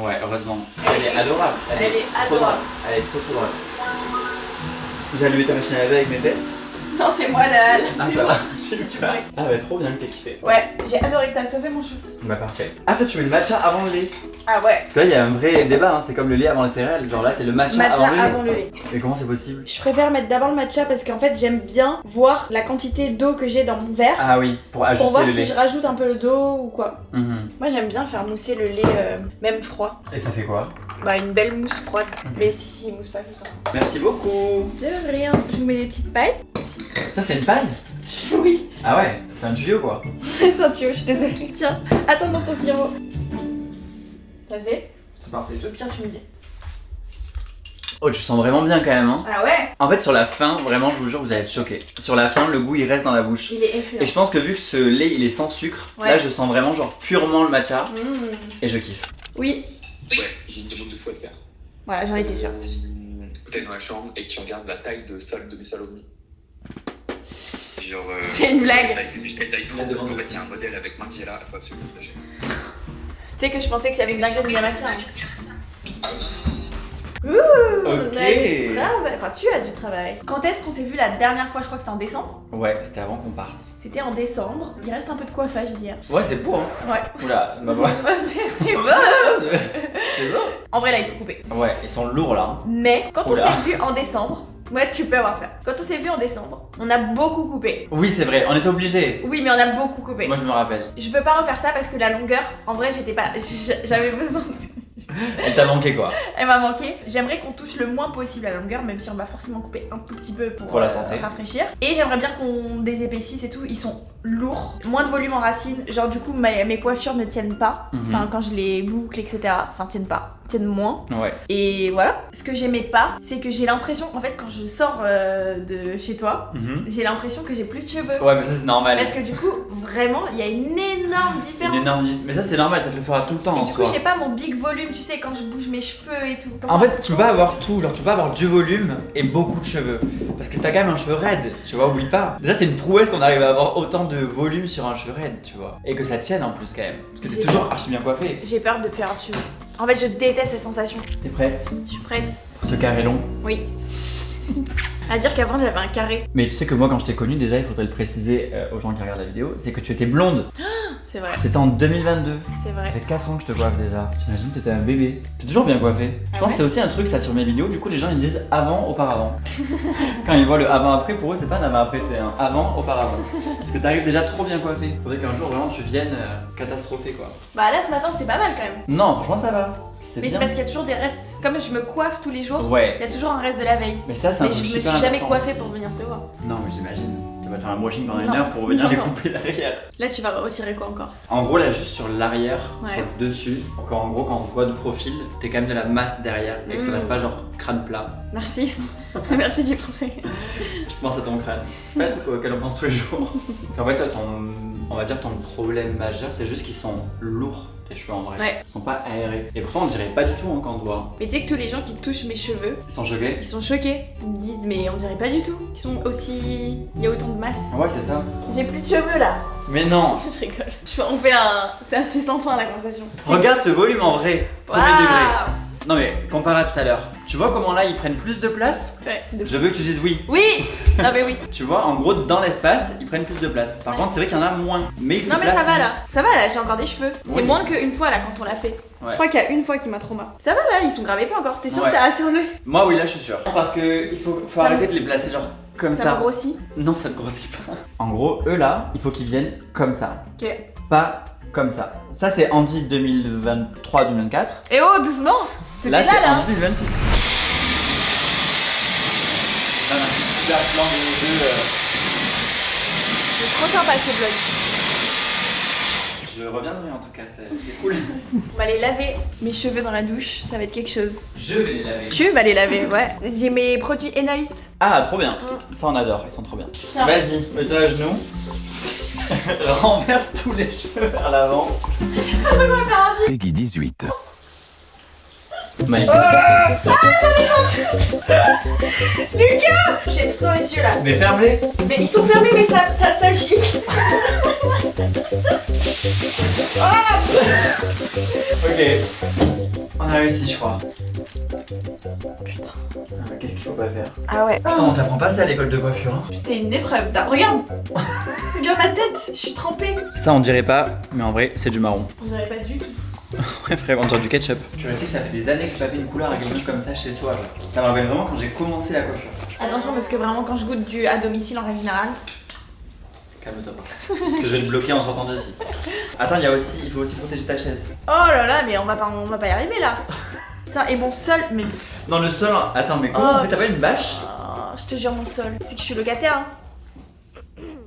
I: Ouais, heureusement. Elle est adorable.
A: Elle est
I: trop
A: adorable.
I: drôle. Elle est trop drôle. J'ai allumé ta machine à laver avec mes fesses.
A: Non, c'est moi la
I: Ah, ça va.
A: Tu vois.
I: Ah, bah, trop bien que t'aies kiffé.
A: Ouais, j'ai adoré que t'as sauvé mon shoot.
I: Bah, parfait. Ah, toi, tu veux le matcha avant le lait?
A: Ah ouais.
I: Là, il y a un vrai débat, hein. C'est comme le lait avant les céréales. Genre là, c'est le matcha, avant le lait. Mais comment c'est possible?
A: Je préfère mettre d'abord le matcha parce qu'en fait, j'aime bien voir la quantité d'eau que j'ai dans mon verre.
I: Ah oui, pour ajuster
A: Pour voir
I: le
A: si
I: lait.
A: je rajoute un peu d'eau ou quoi.
I: Mhm.
A: Moi j'aime bien faire mousser le lait même froid.
I: Et ça fait quoi?
A: Bah une belle mousse froide. Mais si il mousse pas c'est ça.
I: Merci beaucoup.
A: De rien. Je vous mets des petites pailles.
I: Ça, c'est une paille?
A: Oui.
I: Ah ouais, c'est un tuyau quoi.
A: C'est un tuyau, je suis désolée. Tiens, attends dans ton sirop. T'as fait?
I: C'est parfait.
A: Au pire tu me dis.
I: Oh, tu sens vraiment bien quand même, hein.
A: Ah ouais.
I: En fait, sur la fin, vraiment, je vous jure, vous allez être choqués. Sur la fin, le goût il reste dans la bouche.
A: Il est excellent.
I: Et je pense que vu que ce lait il est sans sucre,
A: Ouais.
I: là je sens vraiment genre purement le matcha
A: Mmh.
I: et je kiffe.
A: Oui.
J: Ouais, j'ai une demande de fou à te faire.
A: Voilà, j'en étais sûre.
J: T'es dans la chambre et que tu regardes la taille de mes salomis. Genre.
A: C'est une blague.
J: Taille trop, parce qu'en fait, il y a un modèle avec Margiela, faut absolument le lâcher.
A: Tu sais que je pensais que ça avait une blague de Yamacha. Ouh,
I: Ok.
A: on a du travail. Enfin, tu as du travail. Quand est-ce qu'on s'est vu la dernière fois? Je crois que c'était en décembre.
I: Ouais, c'était avant qu'on parte.
A: C'était en décembre. Il reste un peu de coiffage d'hier.
I: Ouais, c'est beau, hein.
A: Ouais.
I: Oula, bah voilà.
A: C'est beau.
I: C'est beau.
A: En vrai, là, il faut couper.
I: Ouais, ils sont lourds là. hein.
A: Mais quand on
I: Oula.
A: s'est vu en décembre, ouais, tu peux avoir peur. Quand on s'est vu en décembre, on a beaucoup coupé.
I: Oui, c'est vrai, on était obligés.
A: Oui, mais on a beaucoup coupé.
I: Moi je me rappelle.
A: Je peux pas refaire ça parce que la longueur, en vrai, j'étais pas. J'avais besoin.
I: Elle t'a manqué quoi.
A: Elle m'a manqué. J'aimerais qu'on touche le moins possible à la longueur, même si on va forcément couper un tout petit peu
I: Pour la santé.
A: rafraîchir. Et j'aimerais bien qu'on désépaississe et tout. Ils sont lourds, moins de volume en racines. Genre, du coup, mes coiffures ne tiennent pas.
I: Mhm.
A: Enfin, quand je les boucle, etc. Enfin, tiennent pas. Tiennent moins.
I: Ouais.
A: Et voilà. Ce que j'aimais pas, c'est que j'ai l'impression, en fait, quand je sors de chez toi,
I: Mhm.
A: j'ai l'impression que j'ai plus de cheveux.
I: Ouais, mais ça c'est normal.
A: Parce que du coup, vraiment, il y a une énorme différence.
I: Une énorme Mais ça c'est normal, ça te le fera tout le temps
A: Et
I: en
A: du coup,
I: soi.
A: j'ai pas mon big volume, tu sais, quand je bouge mes cheveux et tout.
I: En fait, tu peux pas avoir tout, genre tu peux pas avoir du volume et beaucoup de cheveux. Parce que t'as quand même un cheveu raide, tu vois, oublie pas. Déjà, c'est une prouesse qu'on arrive à avoir autant
K: de volume sur un cheveu raide, tu vois. Et que ça tienne en plus quand même. Parce que t'es toujours archi bien coiffée.
A: J'ai peur de perdre de cheveux. En fait, je déteste cette sensation.
K: T'es prête?
A: Je suis prête.
K: Ce carré long.
A: Oui. À dire qu'avant j'avais un carré.
K: Mais tu sais que moi quand je t'ai connue déjà, il faudrait le préciser aux gens qui regardent la vidéo, c'est que tu étais blonde.
A: C'est vrai.
K: C'était en 2022.
A: C'est vrai.
K: Ça fait 4 ans que je te coiffe déjà. T'imagines, t'étais un bébé. T'es toujours bien coiffée. Je pense que c'est aussi un truc ça sur mes vidéos, du coup les gens ils disent avant, auparavant. Quand ils voient le avant-après, pour eux c'est pas un avant-après, c'est un avant, auparavant. Parce que t'arrives déjà trop bien coiffée. Faudrait qu'un jour vraiment tu viennes catastropher quoi.
A: Bah là ce matin c'était pas mal quand même.
K: Non, franchement ça va.
A: Mais c'est parce qu'il y a toujours des restes. Comme je me coiffe tous les jours,
K: ouais.
A: Il y a toujours un reste de la veille.
K: Mais ça c'est un
A: truc super important. Mais je me suis jamais coiffée pour venir te voir.
K: Non mais j'imagine. Tu vas te faire un brushing pendant 1 heure pour venir découper l'arrière.
A: Là tu vas retirer quoi encore?
K: En gros là juste sur l'arrière, sur le dessus. Encore en gros quand on te voit de profil, t'es quand même de la masse derrière et que ça reste pas genre crâne plat.
A: Merci. Merci d'y penser.
K: Je pense à ton crâne. C'est pas un truc auquel on pense tous les jours. En fait toi on va dire ton problème majeur c'est juste qu'ils sont lourds. Les cheveux en vrai, ils sont pas aérés. Et pourtant on dirait pas du tout quand on te voit.
A: Mais tu sais que tous les gens qui touchent mes cheveux,
K: ils sont choqués.
A: Ils sont choqués. Ils me disent mais on dirait pas du tout. Ils sont aussi... Il y a autant de masse.
K: Ouais c'est ça.
A: J'ai plus de cheveux là.
K: Mais non.
A: Je rigole. On fait un... C'est assez sans fin la conversation.
K: Regarde ce volume en vrai. Premier degré. Non mais comparé à tout à l'heure. Tu vois comment là ils prennent plus de place?
A: Ouais.
K: Je veux que tu dises oui.
A: Oui. Non mais oui.
K: Tu vois en gros dans l'espace ils prennent plus de place. Par contre c'est vrai qu'il y en a moins. Mais ils se
A: non mais ça va là. Ça va là, j'ai encore des cheveux.
K: Oui.
A: C'est moins qu'une fois là quand on l'a fait.
E: Je crois qu'il y a une fois qui m'a trauma.
A: Ça va là, ils sont gravés pas encore. T'es sûr que t'as assez enlevé?
K: Moi oui là je suis sûr. Parce que il faut arrêter de les placer genre comme ça.
A: Ça me grossit?
K: Non ça te grossit pas. En gros eux là il faut qu'ils viennent comme ça.
A: Ok.
K: Pas comme ça. Ça c'est Andy 2023-2024.
A: Et oh doucement.
K: Là c'est Andy 2026. Là on a un super plan de nous deux.
A: C'est trop sympa ce vlog.
K: Je reviendrai en tout cas, c'est cool.
A: On va aller laver mes cheveux dans la douche, ça va être quelque chose.
K: Je vais les laver.
A: Tu vas les laver, ouais. J'ai mes produits Enalite.
K: Ah, trop bien. Ça on adore, ils sont trop bien. Vas-y, mets-toi à genoux. Renverse tous les cheveux vers l'avant.
L: Peggy 18.
K: Magnifique.
A: Lucas! J'ai tout dans les yeux là.
K: Mais ferme-les.
A: Mais ils sont fermés mais ça gicle.
K: Ok. On a réussi je crois.
A: Putain.
K: Qu'est-ce qu'il faut pas faire?
A: Ah ouais.
K: Putain, on t'apprend pas ça à l'école de coiffure hein.
A: C'était une épreuve. Regarde. Regarde ma tête, je suis trempée.
K: Ça on dirait pas, mais en vrai c'est du marron.
A: On dirait pas du tout.
K: Ouais frère, on dirait du ketchup. Tu sais que ça fait des années que je pas fait une couleur avec une couche comme ça chez soi. Genre. Ça me rappelle vraiment quand j'ai commencé la coiffure.
A: Attention parce que vraiment quand je goûte du à domicile en règle générale.
K: Calme-toi pas. Que je vais le bloquer en sortant d'ici. Attends, il faut aussi protéger ta chaise.
A: Oh là là, mais on va pas y arriver là. Putain, et mon sol, mais...
K: Non le sol, attends mais comment on fait? T'as pas une bâche?
A: Je te jure mon sol. C'est que je suis locataire hein.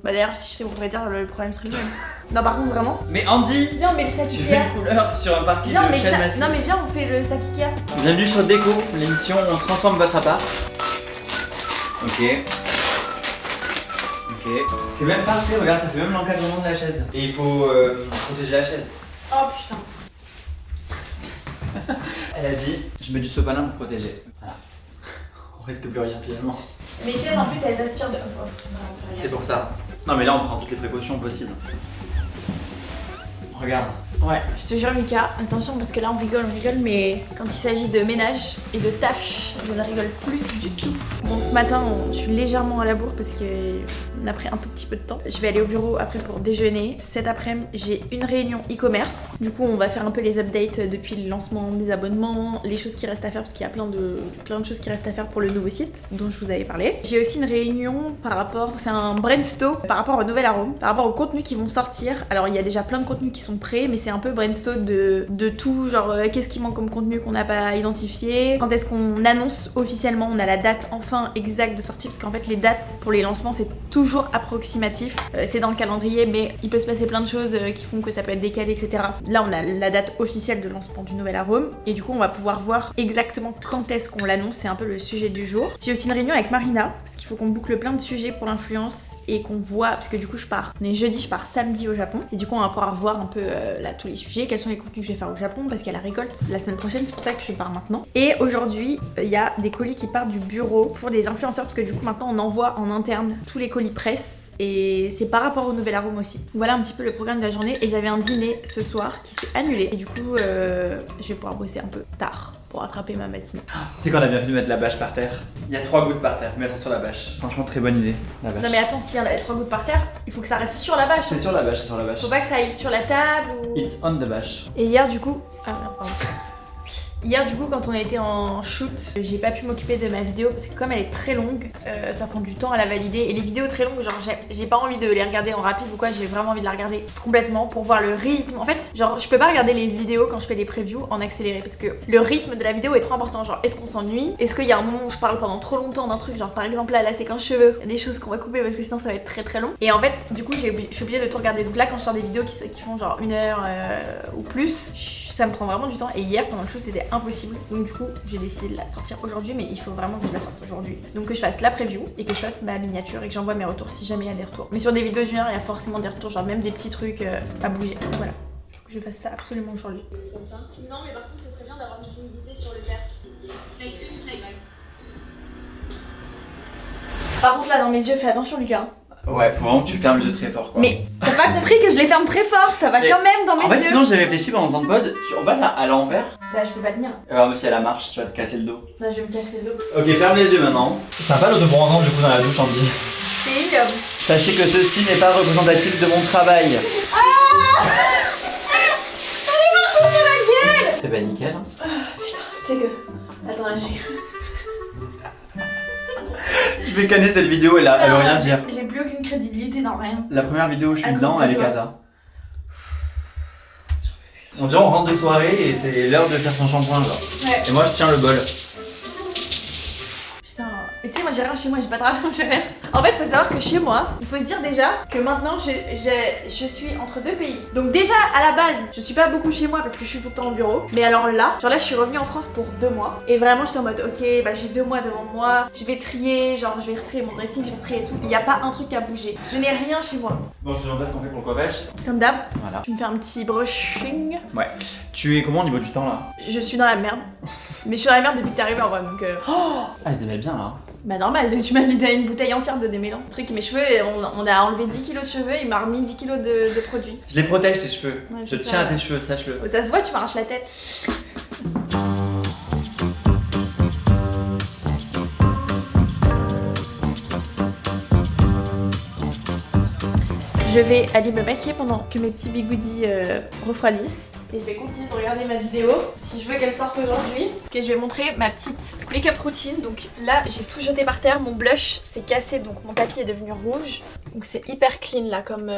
A: Bah d'ailleurs si j'étais propriétaire le problème serait le même. Non par contre vraiment.
K: Mais Andy,
A: viens on met le sac
K: tu
A: Ikea.
K: fais une couleur sur un parquet de chaîne massive.
A: Non mais viens on fait le sac Ikea.
K: Bienvenue sur Déco, l'émission où on transforme votre appart. Ok. Ok. C'est même parfait, regarde ça fait même l'encadrement de la chaise. Et il faut protéger la chaise.
A: Oh putain.
K: Elle a dit je mets du sopalin pour protéger. Voilà. On risque plus rien finalement.
A: Mes chaises en plus elles aspirent de...
K: C'est pour ça. Non mais là on prend toutes les précautions possibles. Regarde. Ouais.
A: Je te jure Mika, attention parce que là on rigole, mais quand il s'agit de ménage et de tâches, je ne rigole plus du tout. Bon ce matin je suis légèrement à la bourre parce qu'on a pris un tout petit peu de temps. Je vais aller au bureau après pour déjeuner. Cet après-midi j'ai une réunion e-commerce. Du coup on va faire un peu les updates depuis le lancement des abonnements, les choses qui restent à faire parce qu'il y a plein de choses qui restent à faire pour le nouveau site dont je vous avais parlé. J'ai aussi une réunion par rapport, c'est un brainstorm par rapport au nouvel arôme, par rapport aux contenus qui vont sortir. Alors il y a déjà plein de contenus qui sont prêts mais c'est un peu brainstorm de tout, genre qu'est-ce qui manque comme contenu qu'on n'a pas identifié, quand est-ce qu'on annonce officiellement, on a la date enfin exacte de sortie parce qu'en fait les dates pour les lancements c'est toujours approximatif, c'est dans le calendrier mais il peut se passer plein de choses qui font que ça peut être décalé etc. Là on a la date officielle de lancement du nouvel arôme et du coup on va pouvoir voir exactement quand est-ce qu'on l'annonce, c'est un peu le sujet du jour. J'ai aussi une réunion avec Marina parce qu'il faut qu'on boucle plein de sujets pour l'influence et qu'on voit, parce que du coup je pars, on est jeudi, je pars samedi au Japon et du coup on va pouvoir voir un peu là tous les sujets, quels sont les contenus que je vais faire au Japon parce qu'il y a la récolte la semaine prochaine, c'est pour ça que je pars maintenant. Et aujourd'hui il y a des colis qui partent du bureau pour les influenceurs parce que du coup maintenant on envoie en interne tous les colis presse et c'est par rapport au nouvel arôme aussi. Voilà un petit peu le programme de la journée et j'avais un dîner ce soir qui s'est annulé et du coup je vais pouvoir bosser un peu tard pour rattraper ma matinée.
K: C'est quand on a bien fait de mettre la bâche par terre. Il y a 3 gouttes par terre, mais elles sont sur la bâche. Franchement, très bonne idée. La bâche.
A: Non mais attends, si on a les 3 gouttes par terre, il faut que ça reste sur la bâche.
K: C'est sur la bâche, c'est sur la bâche.
A: Faut pas que ça aille sur la table ou...
K: It's on the bâche.
A: Et hier du coup... Ah non, pardon. Hier du coup quand on a été en shoot, j'ai pas pu m'occuper de ma vidéo parce que comme elle est très longue, ça prend du temps à la valider et les vidéos très longues, genre j'ai pas envie de les regarder en rapide ou quoi, j'ai vraiment envie de la regarder complètement pour voir le rythme. En fait, genre je peux pas regarder les vidéos quand je fais les previews en accéléré parce que le rythme de la vidéo est trop important. Genre est-ce qu'on s'ennuie? Est-ce qu'il y a un moment où je parle pendant trop longtemps d'un truc, genre par exemple là la séquence cheveux, il y a des choses qu'on va couper parce que sinon ça va être très très long. Et en fait du coup je suis obligée de tout regarder. Donc là quand je sors des vidéos qui font genre 1 heure ou plus, ça me prend vraiment du temps et hier pendant le shoot c'était impossible. Donc du coup j'ai décidé de la sortir aujourd'hui, mais il faut vraiment que je la sorte aujourd'hui. Donc que je fasse la preview et que je fasse ma miniature et que j'envoie mes retours si jamais il y a des retours. Mais sur des vidéos d'1 heure il y a forcément des retours, genre même des petits trucs à bouger. Donc voilà, faut que je fasse ça absolument aujourd'hui. Comme ça. Non mais par contre ça serait bien d'avoir une humidité sur le verre. C'est une slide. Par contre là dans mes yeux fais attention Lucas.
K: Ouais, faut vraiment que tu fermes les yeux très fort quoi.
A: Mais t'as pas compris que je les ferme très fort, ça va quand même dans mes yeux.
K: En fait sinon j'ai réfléchi pendant le temps de pause, on va à l'envers.
A: Là je peux pas tenir.
K: Mais si elle marche, tu vas te casser le dos.
A: Là je vais me casser le dos.
K: Ok, ferme les yeux maintenant. C'est sympa l'autobronzant du coup dans la douche en dit.
A: C'est ignoble.
K: Sachez que ceci n'est pas représentatif de mon travail.
A: Ah elle est marquée sur la gueule.
K: Eh ben nickel.
A: Ah putain, tu sais que... Attends là j'ai cru...
K: Je vais canner cette vidéo et là, elle veut rien dire.
A: J'ai plus aucune crédibilité, non rien.
K: La première vidéo où je suis dedans, elle est casa. On dirait on rentre de soirée et c'est l'heure de faire son shampoing genre.
A: Ouais.
K: Et moi je tiens le bol.
A: Putain, mais tu sais moi j'ai rien chez moi, j'ai pas de rapport, j'ai rien. En fait faut savoir que chez moi, il faut se dire déjà que maintenant je suis entre 2 pays. Donc déjà à la base, je suis pas beaucoup chez moi parce que je suis tout le temps au bureau. Mais alors là, genre là je suis revenue en France pour 2 mois. Et vraiment j'étais en mode ok bah j'ai 2 mois devant moi, je vais trier, genre je vais retrier mon dressing, je vais retrier tout. Il y a pas un truc à bouger. Je n'ai rien chez moi.
K: Bon je te demande ce qu'on fait pour le coiffage.
A: Comme d'hab,
K: Voilà.
A: tu me fais un petit brushing.
K: Ouais. Tu es comment au niveau du temps là?
A: Je suis dans la merde. Mais je suis dans la merde depuis que t'es arrivé en vrai donc
K: Oh ah elle se démêle bien là.
A: Bah normal, tu m'as vidé une bouteille entière de démêlant. Le truc, mes cheveux, on a enlevé 10 kilos de cheveux, il m'a remis 10 kilos de produits.
K: Je les protège tes cheveux.
A: Ouais,
K: je
A: c'est
K: tiens
A: ça.
K: à tes cheveux, sache-le.
A: Ça se voit, tu m'arraches la tête. Je vais aller me maquiller pendant que mes petits bigoudis refroidissent. Et je vais continuer de regarder ma vidéo si je veux qu'elle sorte aujourd'hui. Ok, je vais montrer ma petite make-up routine. Donc là, j'ai tout jeté par terre. Mon blush s'est cassé, donc mon tapis est devenu rouge. Donc c'est hyper clean là, comme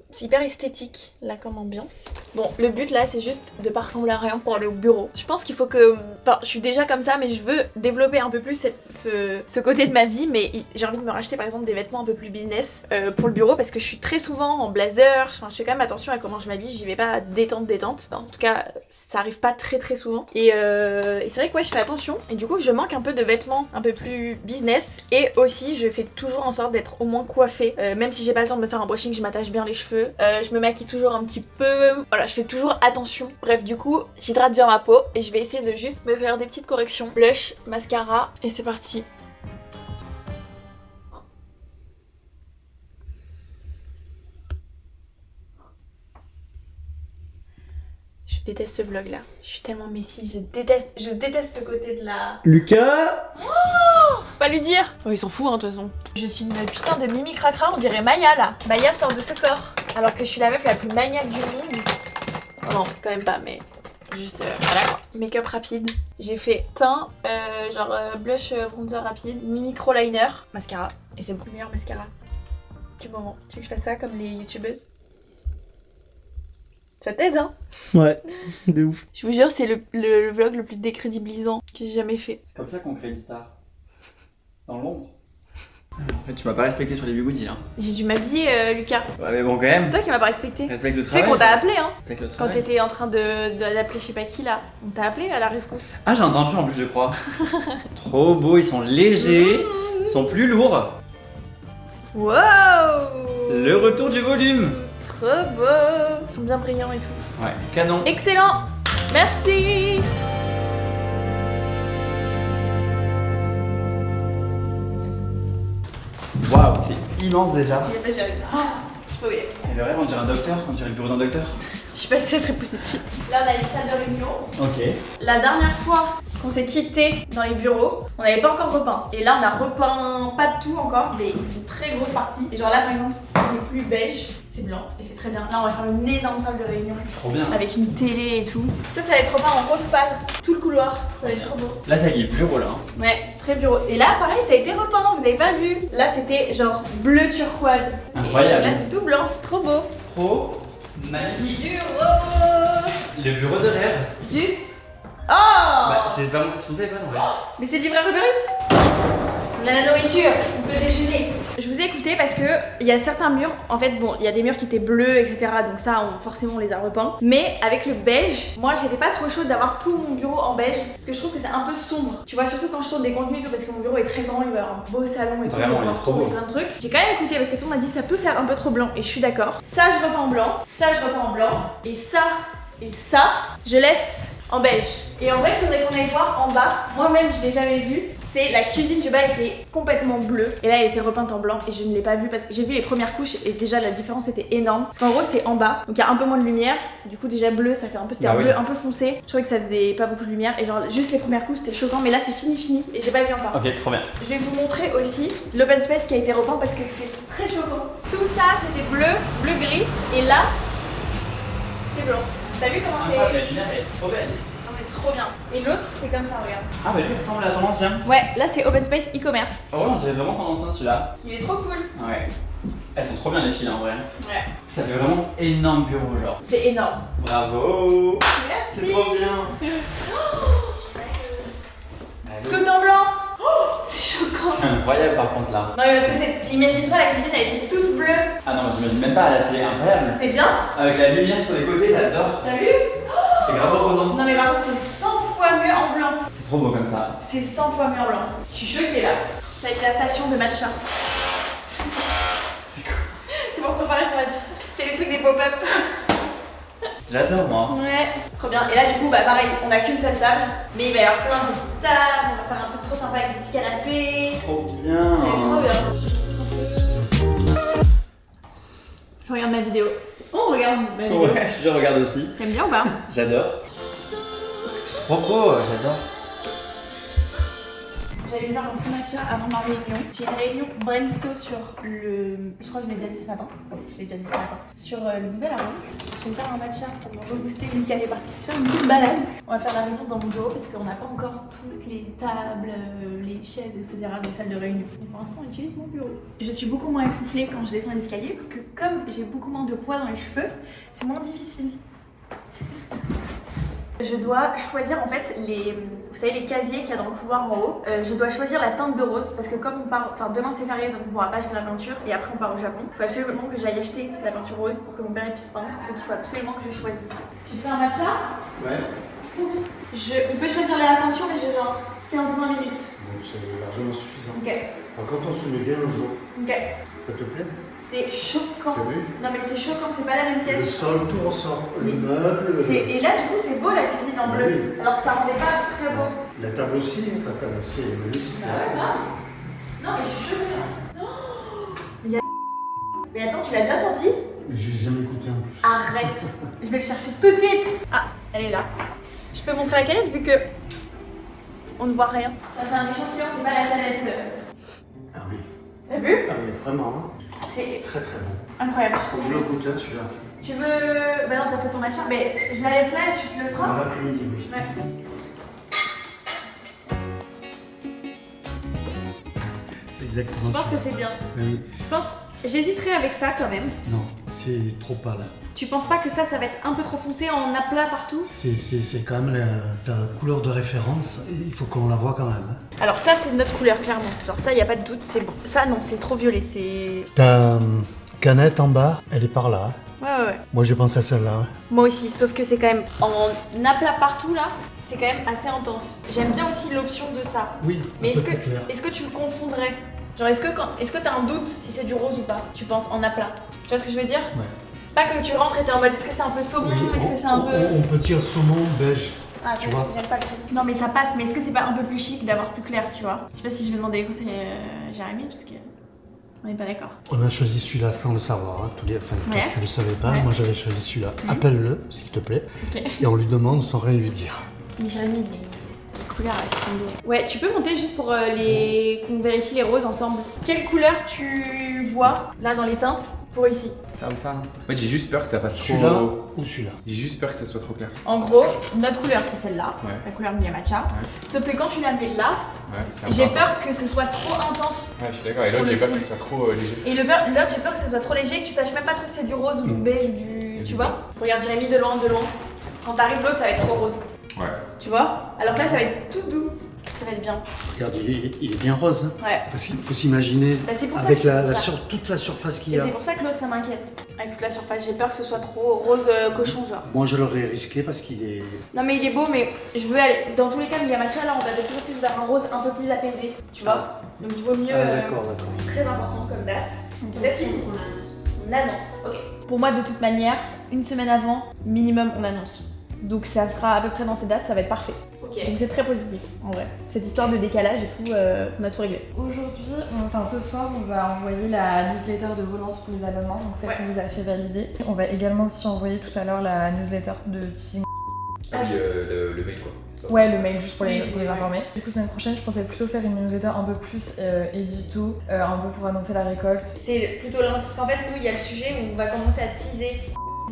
A: c'est hyper esthétique là comme ambiance. Bon, le but là, c'est juste de pas ressembler à rien pour aller au bureau. Je pense qu'il faut que... Enfin, je suis déjà comme ça, mais je veux développer un peu plus ce côté de ma vie. Mais j'ai envie de me racheter par exemple des vêtements un peu plus business pour le bureau parce que je suis très souvent en blazer. Enfin, je fais quand même attention à comment je m'habille. J'y vais pas détente. En tout cas, ça arrive pas très souvent. Et c'est vrai que ouais, je fais attention. Et du coup, je manque un peu de vêtements un peu plus business. Et aussi, je fais toujours en sorte d'être au moins coiffée. Même si j'ai pas le temps de me faire un brushing, je m'attache bien les cheveux. Je me maquille toujours un petit peu. Voilà, je fais toujours attention. Bref, du coup, j'hydrate bien ma peau. Et je vais essayer de juste me faire des petites corrections. Blush, mascara. Et c'est parti. Je déteste ce vlog là. Je suis tellement messie, je déteste ce côté de la...
K: Lucas
A: Oh, faut pas lui dire. Oh, il s'en fout hein de toute façon. Je suis une putain de Mimi Cracra, on dirait Maya là. Maya sort de ce corps. Alors que je suis la meuf la plus maniaque du monde. Oh, non, quand même pas, mais juste voilà quoi. Make-up rapide. J'ai fait teint, blush bronzer rapide, micro liner, mascara. Et c'est le meilleur mascara du moment. Tu veux que je fasse ça comme les youtubeuses? Ça t'aide hein?
K: Ouais, de ouf.
A: Je vous jure, c'est le vlog le plus décrédibilisant que j'ai jamais fait.
K: C'est comme ça qu'on crée une star. Dans l'ombre. En fait, tu m'as pas respecté sur les bigoudis là.
A: J'ai dû m'habiller, Lucas.
K: Ouais, mais bon, quand même.
A: C'est toi qui m'as pas respecté.
K: Respecte le
A: Tu sais
K: travail.
A: qu'on t'a appelé, hein.
K: Respecte le
A: Quand
K: travail.
A: t'étais en train d'appeler je sais pas qui là. On t'a appelé à la rescousse.
K: Ah, j'ai entendu en plus, je crois. Trop beau, ils sont légers, ils sont plus lourds.
A: Wow!
K: Le retour du volume.
A: Trop beau. Ils sont bien brillants et tout.
K: Ouais, canon.
A: Excellent. Merci.
K: Waouh, c'est immense déjà.
A: Il est pas jamais. Oh, je sais pas où il est.
K: Et le rêve, on dirait un docteur, on dirait le bureau d'un docteur.
A: Je sais pas si c'est très positif. Là, on a une salle de réunion.
K: Ok.
A: La dernière fois qu'on s'est quitté dans les bureaux, on n'avait pas encore repeint. Et là, on a repeint pas de tout encore, mais une très grosse partie. Et genre là, par exemple, c'est plus beige, c'est blanc et c'est très bien. Là, on va faire une énorme salle de réunion.
K: Trop bien.
A: Avec une télé et tout. Ça va être repeint en rose pâle. Tout le couloir, ça va être trop beau.
K: Là, c'est avec les bureaux là.
A: Ouais, c'est très bureau. Et là, pareil, ça a été repeint, vous avez pas vu. Là, c'était genre bleu turquoise.
K: Incroyable.
A: Et là, c'est tout blanc, c'est trop beau.
K: Trop magnifique.
A: Bureau.
K: Le bureau de rêve.
A: Juste. Oh
K: Bah, c'est pas son téléphone en fait.
A: Mais c'est le livreur Uber Eats. On a la nourriture, on peut déjeuner. Je vous ai écouté parce que il y a certains murs, en fait bon, il y a des murs qui étaient bleus, etc. Donc ça, forcément on les a repeints. Mais avec le beige, moi j'étais pas trop chaude d'avoir tout mon bureau en beige parce que je trouve que c'est un peu sombre. Tu vois, surtout quand je tourne des contenus et tout, parce que mon bureau est très grand, il va y avoir un beau salon et tout.
K: Vraiment, il est trop beau.
A: Plein de trucs. J'ai quand même écouté parce que tout le monde m'a dit ça peut faire un peu trop blanc et je suis d'accord. Ça je repeins en blanc, ça je repeins en blanc et ça je laisse en beige. Et en vrai, il faudrait qu'on aille voir en bas. Moi-même, je l'ai jamais vu. C'est la cuisine du bas était complètement bleue. Et là, elle était repeinte en blanc. Et je ne l'ai pas vue parce que j'ai vu les premières couches. Et déjà, la différence était énorme. Parce qu'en gros, c'est en bas. Donc, il y a un peu moins de lumière. Du coup, déjà bleu, ça fait un peu. C'était un bleu un peu foncé. Je trouvais que ça faisait pas beaucoup de lumière. Et genre, juste les premières couches, c'était choquant. Mais là, c'est fini. Et j'ai pas vu encore.
K: Ok, trop bien.
A: Je vais vous montrer aussi l'open space qui a été repeint parce que c'est très choquant. Tout ça, c'était bleu-gris. Et là, c'est blanc. T'as vu comment c'est?
K: La lumière elle est trop belle.
A: Ça en est trop bien. Et l'autre, c'est comme ça, regarde.
K: Ah, bah lui, il ressemble à ton ancien.
A: Ouais, là c'est Open Space e-commerce.
K: Oh, ouais, on dirait vraiment ton ancien celui-là.
A: Il est trop cool.
K: Ouais. Elles sont trop bien les filles en vrai.
A: Ouais.
K: Ça fait vraiment énorme bureau, genre.
A: C'est énorme.
K: Bravo.
A: Merci.
K: C'est trop bien.
A: Tout en blanc. Oh, c'est choquant.
K: C'est incroyable par contre là.
A: Non, mais parce que c'est. Imagine-toi, la cuisine a été toute bleue.
K: Ah non, j'imagine même pas, là c'est incroyable.
A: C'est bien.
K: Avec la lumière sur les côtés, j'adore.
A: T'as vu?
K: C'est grave reposant.
A: Non, mais par contre, c'est 100 fois mieux en blanc.
K: C'est trop beau comme ça.
A: C'est 100 fois mieux en blanc. Je suis choquée là. Ça va être la station de matcha.
K: C'est quoi?
A: C'est pour préparer son matcha. C'est les trucs des pop-up.
K: J'adore moi.
A: Ouais, c'est trop bien. Et là, du coup, bah pareil, on a qu'une seule table, mais il va y avoir plein de petites tables. On va faire un truc trop sympa avec des petits canapés.
K: Trop bien.
A: C'est trop bien. Je regarde ma vidéo. On regarde ma vidéo.
K: Ouais, je regarde aussi.
A: T'aimes bien ou pas?
K: J'adore. C'est trop beau, j'adore.
A: J'allais faire un petit matcha avant ma réunion. J'ai une réunion brainsco sur le. Je crois que je l'ai déjà dit ce matin. Oui, je l'ai déjà dit ce matin. Sur le nouvel arrange. Je vais me faire un matcha pour me rebooster. Mickaël est parti se faire une petite balade. On va faire la réunion dans mon bureau parce qu'on n'a pas encore toutes les tables, les chaises, etc. dans la salle de réunion. Donc pour l'instant, on utilise mon bureau. Je suis beaucoup moins essoufflée quand je descends l'escalier parce que comme j'ai beaucoup moins de poids dans les cheveux, c'est moins difficile. Je dois choisir en fait vous savez les casiers qu'il y a dans le couloir en haut. Je dois choisir la teinte de rose parce que comme on part, enfin demain c'est férié donc on pourra pas acheter la peinture et après on part au Japon. Il faut absolument que j'aille acheter la peinture rose pour que mon père puisse peindre. Donc il faut absolument que je choisisse. Tu fais un matcha?
M: Ouais.
A: On peut choisir la peinture mais j'ai genre 15-20 minutes.
M: Donc c'est largement suffisant.
A: Ok.
M: Alors quand on se met bien au jour,
A: Ok.
M: ça te plaît?
A: C'est choquant.
M: T'as vu?
A: Non mais c'est choquant, c'est pas la même pièce.
M: Le sol, tout ressort. Le meuble.
A: Et là du coup c'est beau la cuisine en bleu.
M: Oui.
A: Alors que ça rendait pas très beau.
M: La table aussi, ta table aussi, elle est magnifique.
A: Bah ouais, grave. Non mais je suis choquée là. Oh, mais attends, tu l'as déjà senti?
M: Mais j'ai jamais écouté en plus.
A: Arrête. Je vais le chercher tout de suite. Ah, elle est là. Je peux montrer laquelle vu que on ne voit rien. Ça c'est un échantillon, c'est pas la tablette.
M: Ah oui.
A: T'as vu?
M: Ah oui, vraiment. Hein.
A: C'est
M: très très bon.
A: incroyable.
M: Faut que je le goûte là, celui-là.
A: Tu veux... Bah non, t'as fait ton matcha, mais je la laisse là et tu te le feras.
M: Dans l'après-midi, oui.
A: Ouais.
M: C'est exactement
A: Je pense
M: ça.
A: que c'est bien.
M: Oui.
A: Je pense... J'hésiterais avec ça quand même.
M: Non, c'est trop pâle.
A: Tu penses pas que ça va être un peu trop foncé en aplat partout?
M: C'est quand même ta couleur de référence. Il faut qu'on la voit quand même. Hein.
A: Alors ça c'est notre couleur clairement. Genre ça y a pas de doute, c'est bon. Ça non, c'est trop violet, c'est...
M: Ta canette en bas, elle est par là.
A: Ouais.
M: Moi j'ai pensé à celle-là.
A: Moi aussi, sauf que c'est quand même en aplat partout là, c'est quand même assez intense. J'aime bien aussi l'option de ça.
M: Oui,
A: mais
M: un peu plus clair.
A: est-ce que tu le confondrais? Genre est-ce que t'as un doute si c'est du rose ou pas? Tu penses en aplat? Tu vois ce que je veux dire?
M: Ouais.
A: Pas que tu rentres et t'es en mode est-ce que c'est un peu saumon?
M: Oui,
A: est-ce que c'est un peu...
M: On peut dire saumon beige.
A: Ah,
M: tu vois.
A: j'aime pas le saumon. Non mais ça passe, mais est-ce que c'est pas un peu plus chic d'avoir plus clair, tu vois? Je sais pas si je vais demander des conseils à Jérémy parce que... On n'est pas d'accord.
M: On a choisi celui-là sans le savoir. Hein. Enfin, toi,
A: Ouais.
M: tu le savais pas.
A: Ouais.
M: Moi, j'avais choisi celui-là. Appelle-le, s'il te plaît.
A: Ok.
M: Et on lui demande sans rien lui dire.
A: Mais Jérémy, les couleurs, elles se tombent. Ouais, tu peux monter juste pour qu'on vérifie les roses ensemble. Quelle couleur tu vois là dans les teintes pour ici?
D: Ça ou ça? En fait, j'ai juste peur que ça fasse trop.
M: Celui-là ou celui-là?
D: J'ai juste peur que ça soit trop clair.
A: En gros, notre couleur c'est celle-là,
D: Ouais.
A: la couleur Mia Matcha.
D: Ouais.
A: Sauf que quand tu la mets là,
D: Ouais, c'est un
A: j'ai
D: peu
A: peur
D: intense.
A: que ce soit trop intense.
D: Ouais, je suis d'accord. Et l'autre, j'ai peur que ce soit trop léger.
A: Et l'autre, j'ai peur que ce soit trop léger, que tu saches même pas trop si c'est du rose ou du beige, tu vois. Regarde Jérémy de loin. Quand t'arrives l'autre, ça va être trop rose.
D: Ouais.
A: Tu vois? Alors que là, ça va être tout doux. Ça va être bien.
M: Regarde, il est bien rose. Hein.
A: Ouais.
M: Parce qu'il faut s'imaginer
A: Bah, c'est pour ça
M: avec
A: que je dis ça.
M: toute la surface qu'il y
A: Et
M: a.
A: c'est pour ça que l'autre, ça m'inquiète. Avec toute la surface, j'ai peur que ce soit trop rose cochon, genre.
M: Moi, je l'aurais risqué parce qu'il est.
A: Non, mais il est beau, mais je veux aller. Dans tous les cas, Mia Matcha, là, on va de plus en plus vers un rose un peu plus apaisé. Tu vois? Donc, il vaut mieux.
M: D'accord.
A: Très important comme date. Date ici. On annonce. Ok. Pour moi, de toute manière, une semaine avant, minimum, on annonce. Donc ça sera à peu près dans ces dates, ça va être parfait.
B: Ok.
A: Donc c'est très positif en vrai. Cette histoire de décalage et tout, on a tout réglé.
B: Aujourd'hui, ce soir, on va envoyer la newsletter de relance pour les abonnements, donc celle qu'on vous a fait valider. On va également aussi envoyer tout à l'heure la newsletter de Tissing.
D: Ah oui, le mail quoi.
B: Ouais, le mail juste pour les informer. Du coup, semaine prochaine, je pensais plutôt faire une newsletter un peu plus édito, un peu pour annoncer la récolte.
A: C'est plutôt l'annonce parce qu'en fait, nous, il y a le sujet où on va commencer à teaser.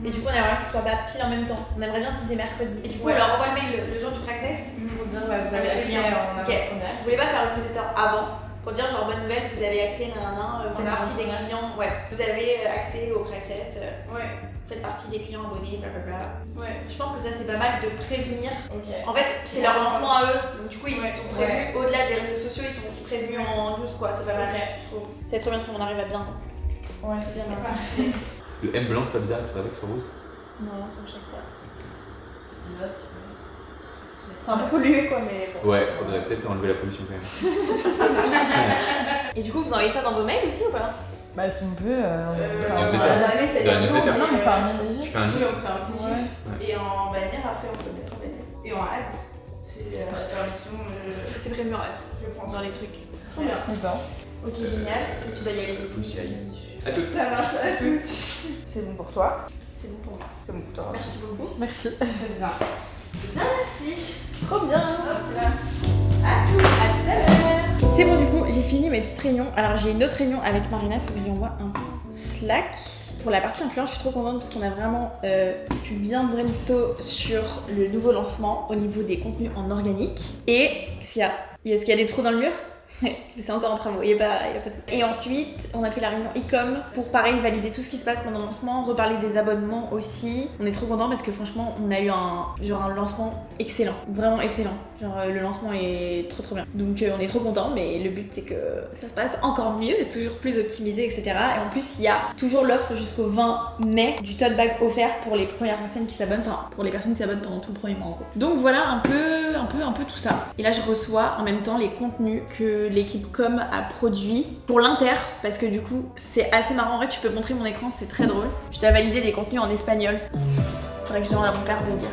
A: Et du coup, on aimerait que ce soit pile en même temps. On aimerait bien teaser mercredi. Et du coup, on leur envoie le mail le jour du Praxis
B: Pour dire, bah, vous avez accès en
A: Ok. Vous voulez pas faire le newsletter avant? Pour dire, genre, bonne nouvelle, vous avez accès, faites partie des clients. Ouais. Vous avez accès au Praxis. Ouais. Faites partie des clients abonnés, blablabla. Ouais. Je pense que ça, c'est pas mal de prévenir. Ok. En fait, c'est leur lancement à eux. Donc, du coup, ils sont prévenus au-delà des réseaux sociaux, ils sont aussi prévenus en news, quoi. C'est pas mal, je trouve. C'est trop bien si on arrive à bien.
B: Ouais, c'est bien.
D: Le M blanc, c'est pas bizarre, il faudrait que ça rose.
A: Non, ça me choque pas. C'est un peu pollué quoi, mais bon.
D: Ouais, faudrait peut-être enlever la pollution quand même.
A: Et du coup, vous envoyez ça dans vos mails aussi ou pas?
B: Bah, si on peut.
D: newsletter. Dans la newsletter.
B: Non, mais enfin, un
D: Tu fais un
E: Oui,
D: gif.
E: on fait un petit gif. Et en bannière, après, on peut le mettre en bannière. Et en hâte. C'est la permission.
A: C'est prévu en hâte. Je prends dans les trucs.
E: Trop bien.
B: D'accord.
A: Ok, génial. Et tu dois y aller aussi.
D: À toutes.
E: Ça marche à toutes.
B: C'est bon pour toi.
A: C'est bon pour moi.
B: C'est bon pour toi.
A: Merci beaucoup.
B: Merci.
E: Très bien.
A: Bien, merci. Trop bien.
E: Hop là. À tout à l'heure.
A: C'est bon, du coup, j'ai fini mes petites réunions. Alors, j'ai une autre réunion avec Marina, faut que je lui envoie un Slack. Pour la partie influence, je suis trop contente parce qu'on a vraiment pu bien brainstorm sur le nouveau lancement au niveau des contenus en organique. Et qu'est-ce qu'il y a? Est-ce qu'il y a des trous dans le mur? C'est encore en travaux, il n'y a pas de tout. Et ensuite, on a fait la réunion e-com pour pareil valider tout ce qui se passe pendant le lancement, reparler des abonnements aussi. On est trop contents parce que franchement, on a eu un lancement excellent, vraiment excellent. Genre le lancement est trop bien. Donc on est trop contents, mais le but c'est que ça se passe encore mieux, toujours plus optimisé, etc. Et en plus, il y a toujours l'offre jusqu'au 20 mai du tote bag offert pour les premières personnes qui s'abonnent, enfin pour les personnes qui s'abonnent pendant tout le premier mois en gros. Donc voilà un peu tout ça. Et là, je reçois en même temps les contenus que l'équipe com a produit pour l'Inter, parce que du coup c'est assez marrant. En vrai, tu peux montrer mon écran, c'est très drôle. Je dois valider des contenus en espagnol. Faudrait que je demande à mon père de lire.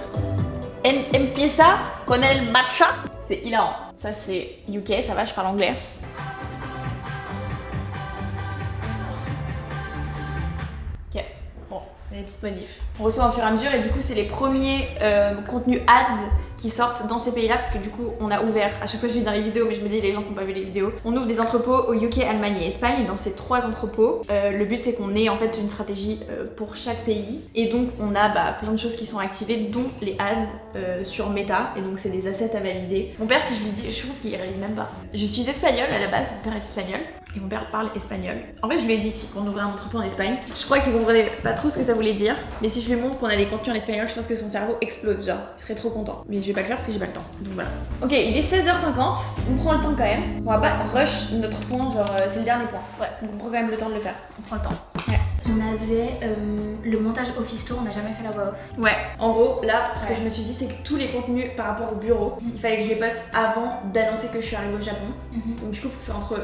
A: Empieza con el matcha. C'est hilarant. Ça c'est UK, ça va, je parle anglais. Ok, bon, les petites modifs. On reçoit au fur et à mesure et du coup c'est les premiers contenus ads qui sortent dans ces pays-là, parce que du coup on a ouvert, à chaque fois je dis dans les vidéos, mais je me dis les gens qui n'ont pas vu les vidéos, on ouvre des entrepôts au UK, Allemagne et Espagne, et dans ces 3 entrepôts, le but c'est qu'on ait en fait une stratégie pour chaque pays, et donc on a plein de choses qui sont activées, dont les ads sur Meta, et donc c'est des assets à valider. Mon père, si je lui dis, je pense qu'il réalise même pas. Je suis espagnole à la base, mon père est espagnol, et mon père parle espagnol. En fait je lui ai dit ici qu'on ouvrait un entrepôt en Espagne, je crois qu'il comprenait pas trop ce que ça voulait dire, mais si je lui montre qu'on a des contenus en espagnol, je pense que son cerveau explose, genre, il serait trop content. Mais je vais pas le faire parce que j'ai pas le temps, donc voilà. Ok, il est 16h50, on prend le temps quand même. On va pas rush notre point, genre c'est le dernier point. Ouais, donc on prend quand même le temps de le faire. On prend le temps. Ouais.
N: on avait le montage office tour, on n'a jamais fait la voix off.
A: Ouais, en gros, là, ce que je me suis dit, c'est que tous les contenus par rapport au bureau, il fallait que je les poste avant d'annoncer que je suis arrivée au Japon. Donc du coup, il faut que c'est entre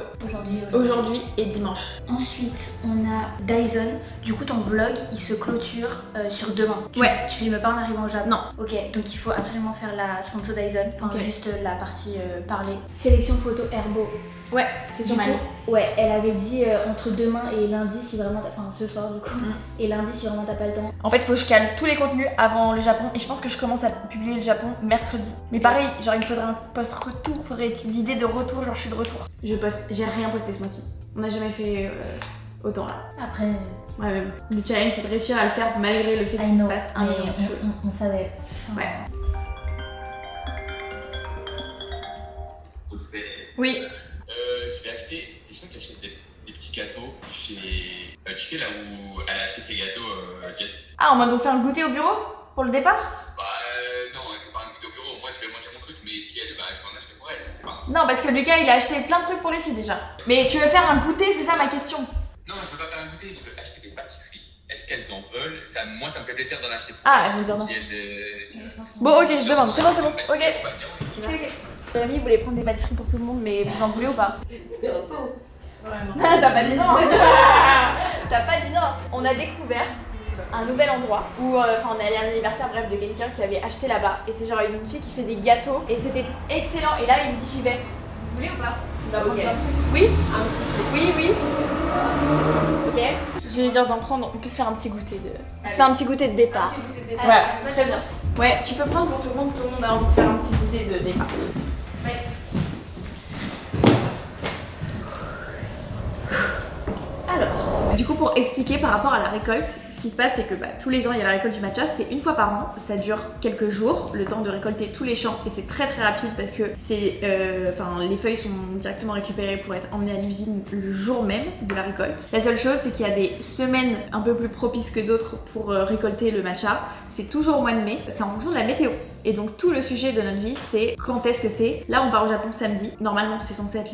A: aujourd'hui et dimanche.
N: Ensuite, on a Dyson. Du coup, ton vlog, il se clôture sur demain. Tu filmes pas en arrivant au Japon?
A: Non.
N: Ok, donc il faut absolument faire la sponsor Dyson, enfin juste la partie parler. Sélection photo Herbo.
A: Ouais, c'est sur ma liste.
N: Ouais, elle avait dit entre demain et lundi si vraiment enfin ce soir du coup, et lundi si vraiment t'as pas le temps.
A: En fait, faut que je cale tous les contenus avant le Japon et je pense que je commence à publier le Japon mercredi. Mais pareil, genre il me faudrait un post retour, il faudrait des petites idées de retour, genre je suis de retour. Je poste, j'ai rien posté ce mois-ci. On n'a jamais fait autant là.
N: Après...
A: Ouais, même. Le challenge c'est de réussir à le faire malgré le fait qu'il se passe un million de choses.
N: On savait.
A: Ouais. Oui.
J: Je vais acheter, je sais qu'elle achète des petits gâteaux chez. Tu sais là où elle a acheté ses gâteaux, Jess.
A: Ah, on va nous faire un goûter au bureau pour le départ?
J: Non, c'est pas un goûter au bureau. Moi je vais manger mon truc, mais si elle, je vais en acheter pour elle. C'est pas un...
A: Non, parce que Lucas il a acheté plein de trucs pour les filles déjà. Mais tu veux faire un goûter, c'est ça ma question?
J: Non, je veux pas faire un goûter, je veux acheter des pâtisseries. Est-ce qu'elles en veulent? Moi ça me fait plaisir d'en acheter.
A: Ah, elles vont dire non. Bon, ok, je demande. C'est bon, c'est bon. Ok. Jérémy voulait prendre des pâtisseries pour tout le monde, mais vous en voulez ou pas?
B: C'est intense.
A: Vraiment. T'as pas dit non. T'as pas dit non. On a découvert un nouvel endroit où on est allé à un anniversaire bref de quelqu'un qui avait acheté là-bas et c'est genre une fille qui fait des gâteaux et c'était excellent et là il me dit j'y vais. Vous voulez ou pas? On va prendre plein de trucs. Oui. Oui. Ok. Je vais dire d'en prendre. On peut se faire un petit goûter de. On se fait un petit goûter de départ. Voilà, très bien. Ouais, tu peux prendre pour tout le monde a envie de faire un petit goûter de départ. Ouais. Alors, du coup pour expliquer par rapport à la récolte, ce qui se passe c'est que tous les ans il y a la récolte du matcha, c'est une fois par an, ça dure quelques jours, le temps de récolter tous les champs et c'est très très rapide parce que c'est, les feuilles sont directement récupérées pour être emmenées à l'usine le jour même de la récolte. La seule chose c'est qu'il y a des semaines un peu plus propices que d'autres pour récolter le matcha, c'est toujours au mois de mai, c'est en fonction de la météo. Et donc tout le sujet de notre vie c'est quand est-ce que c'est. Là on part au Japon samedi, normalement c'est censé être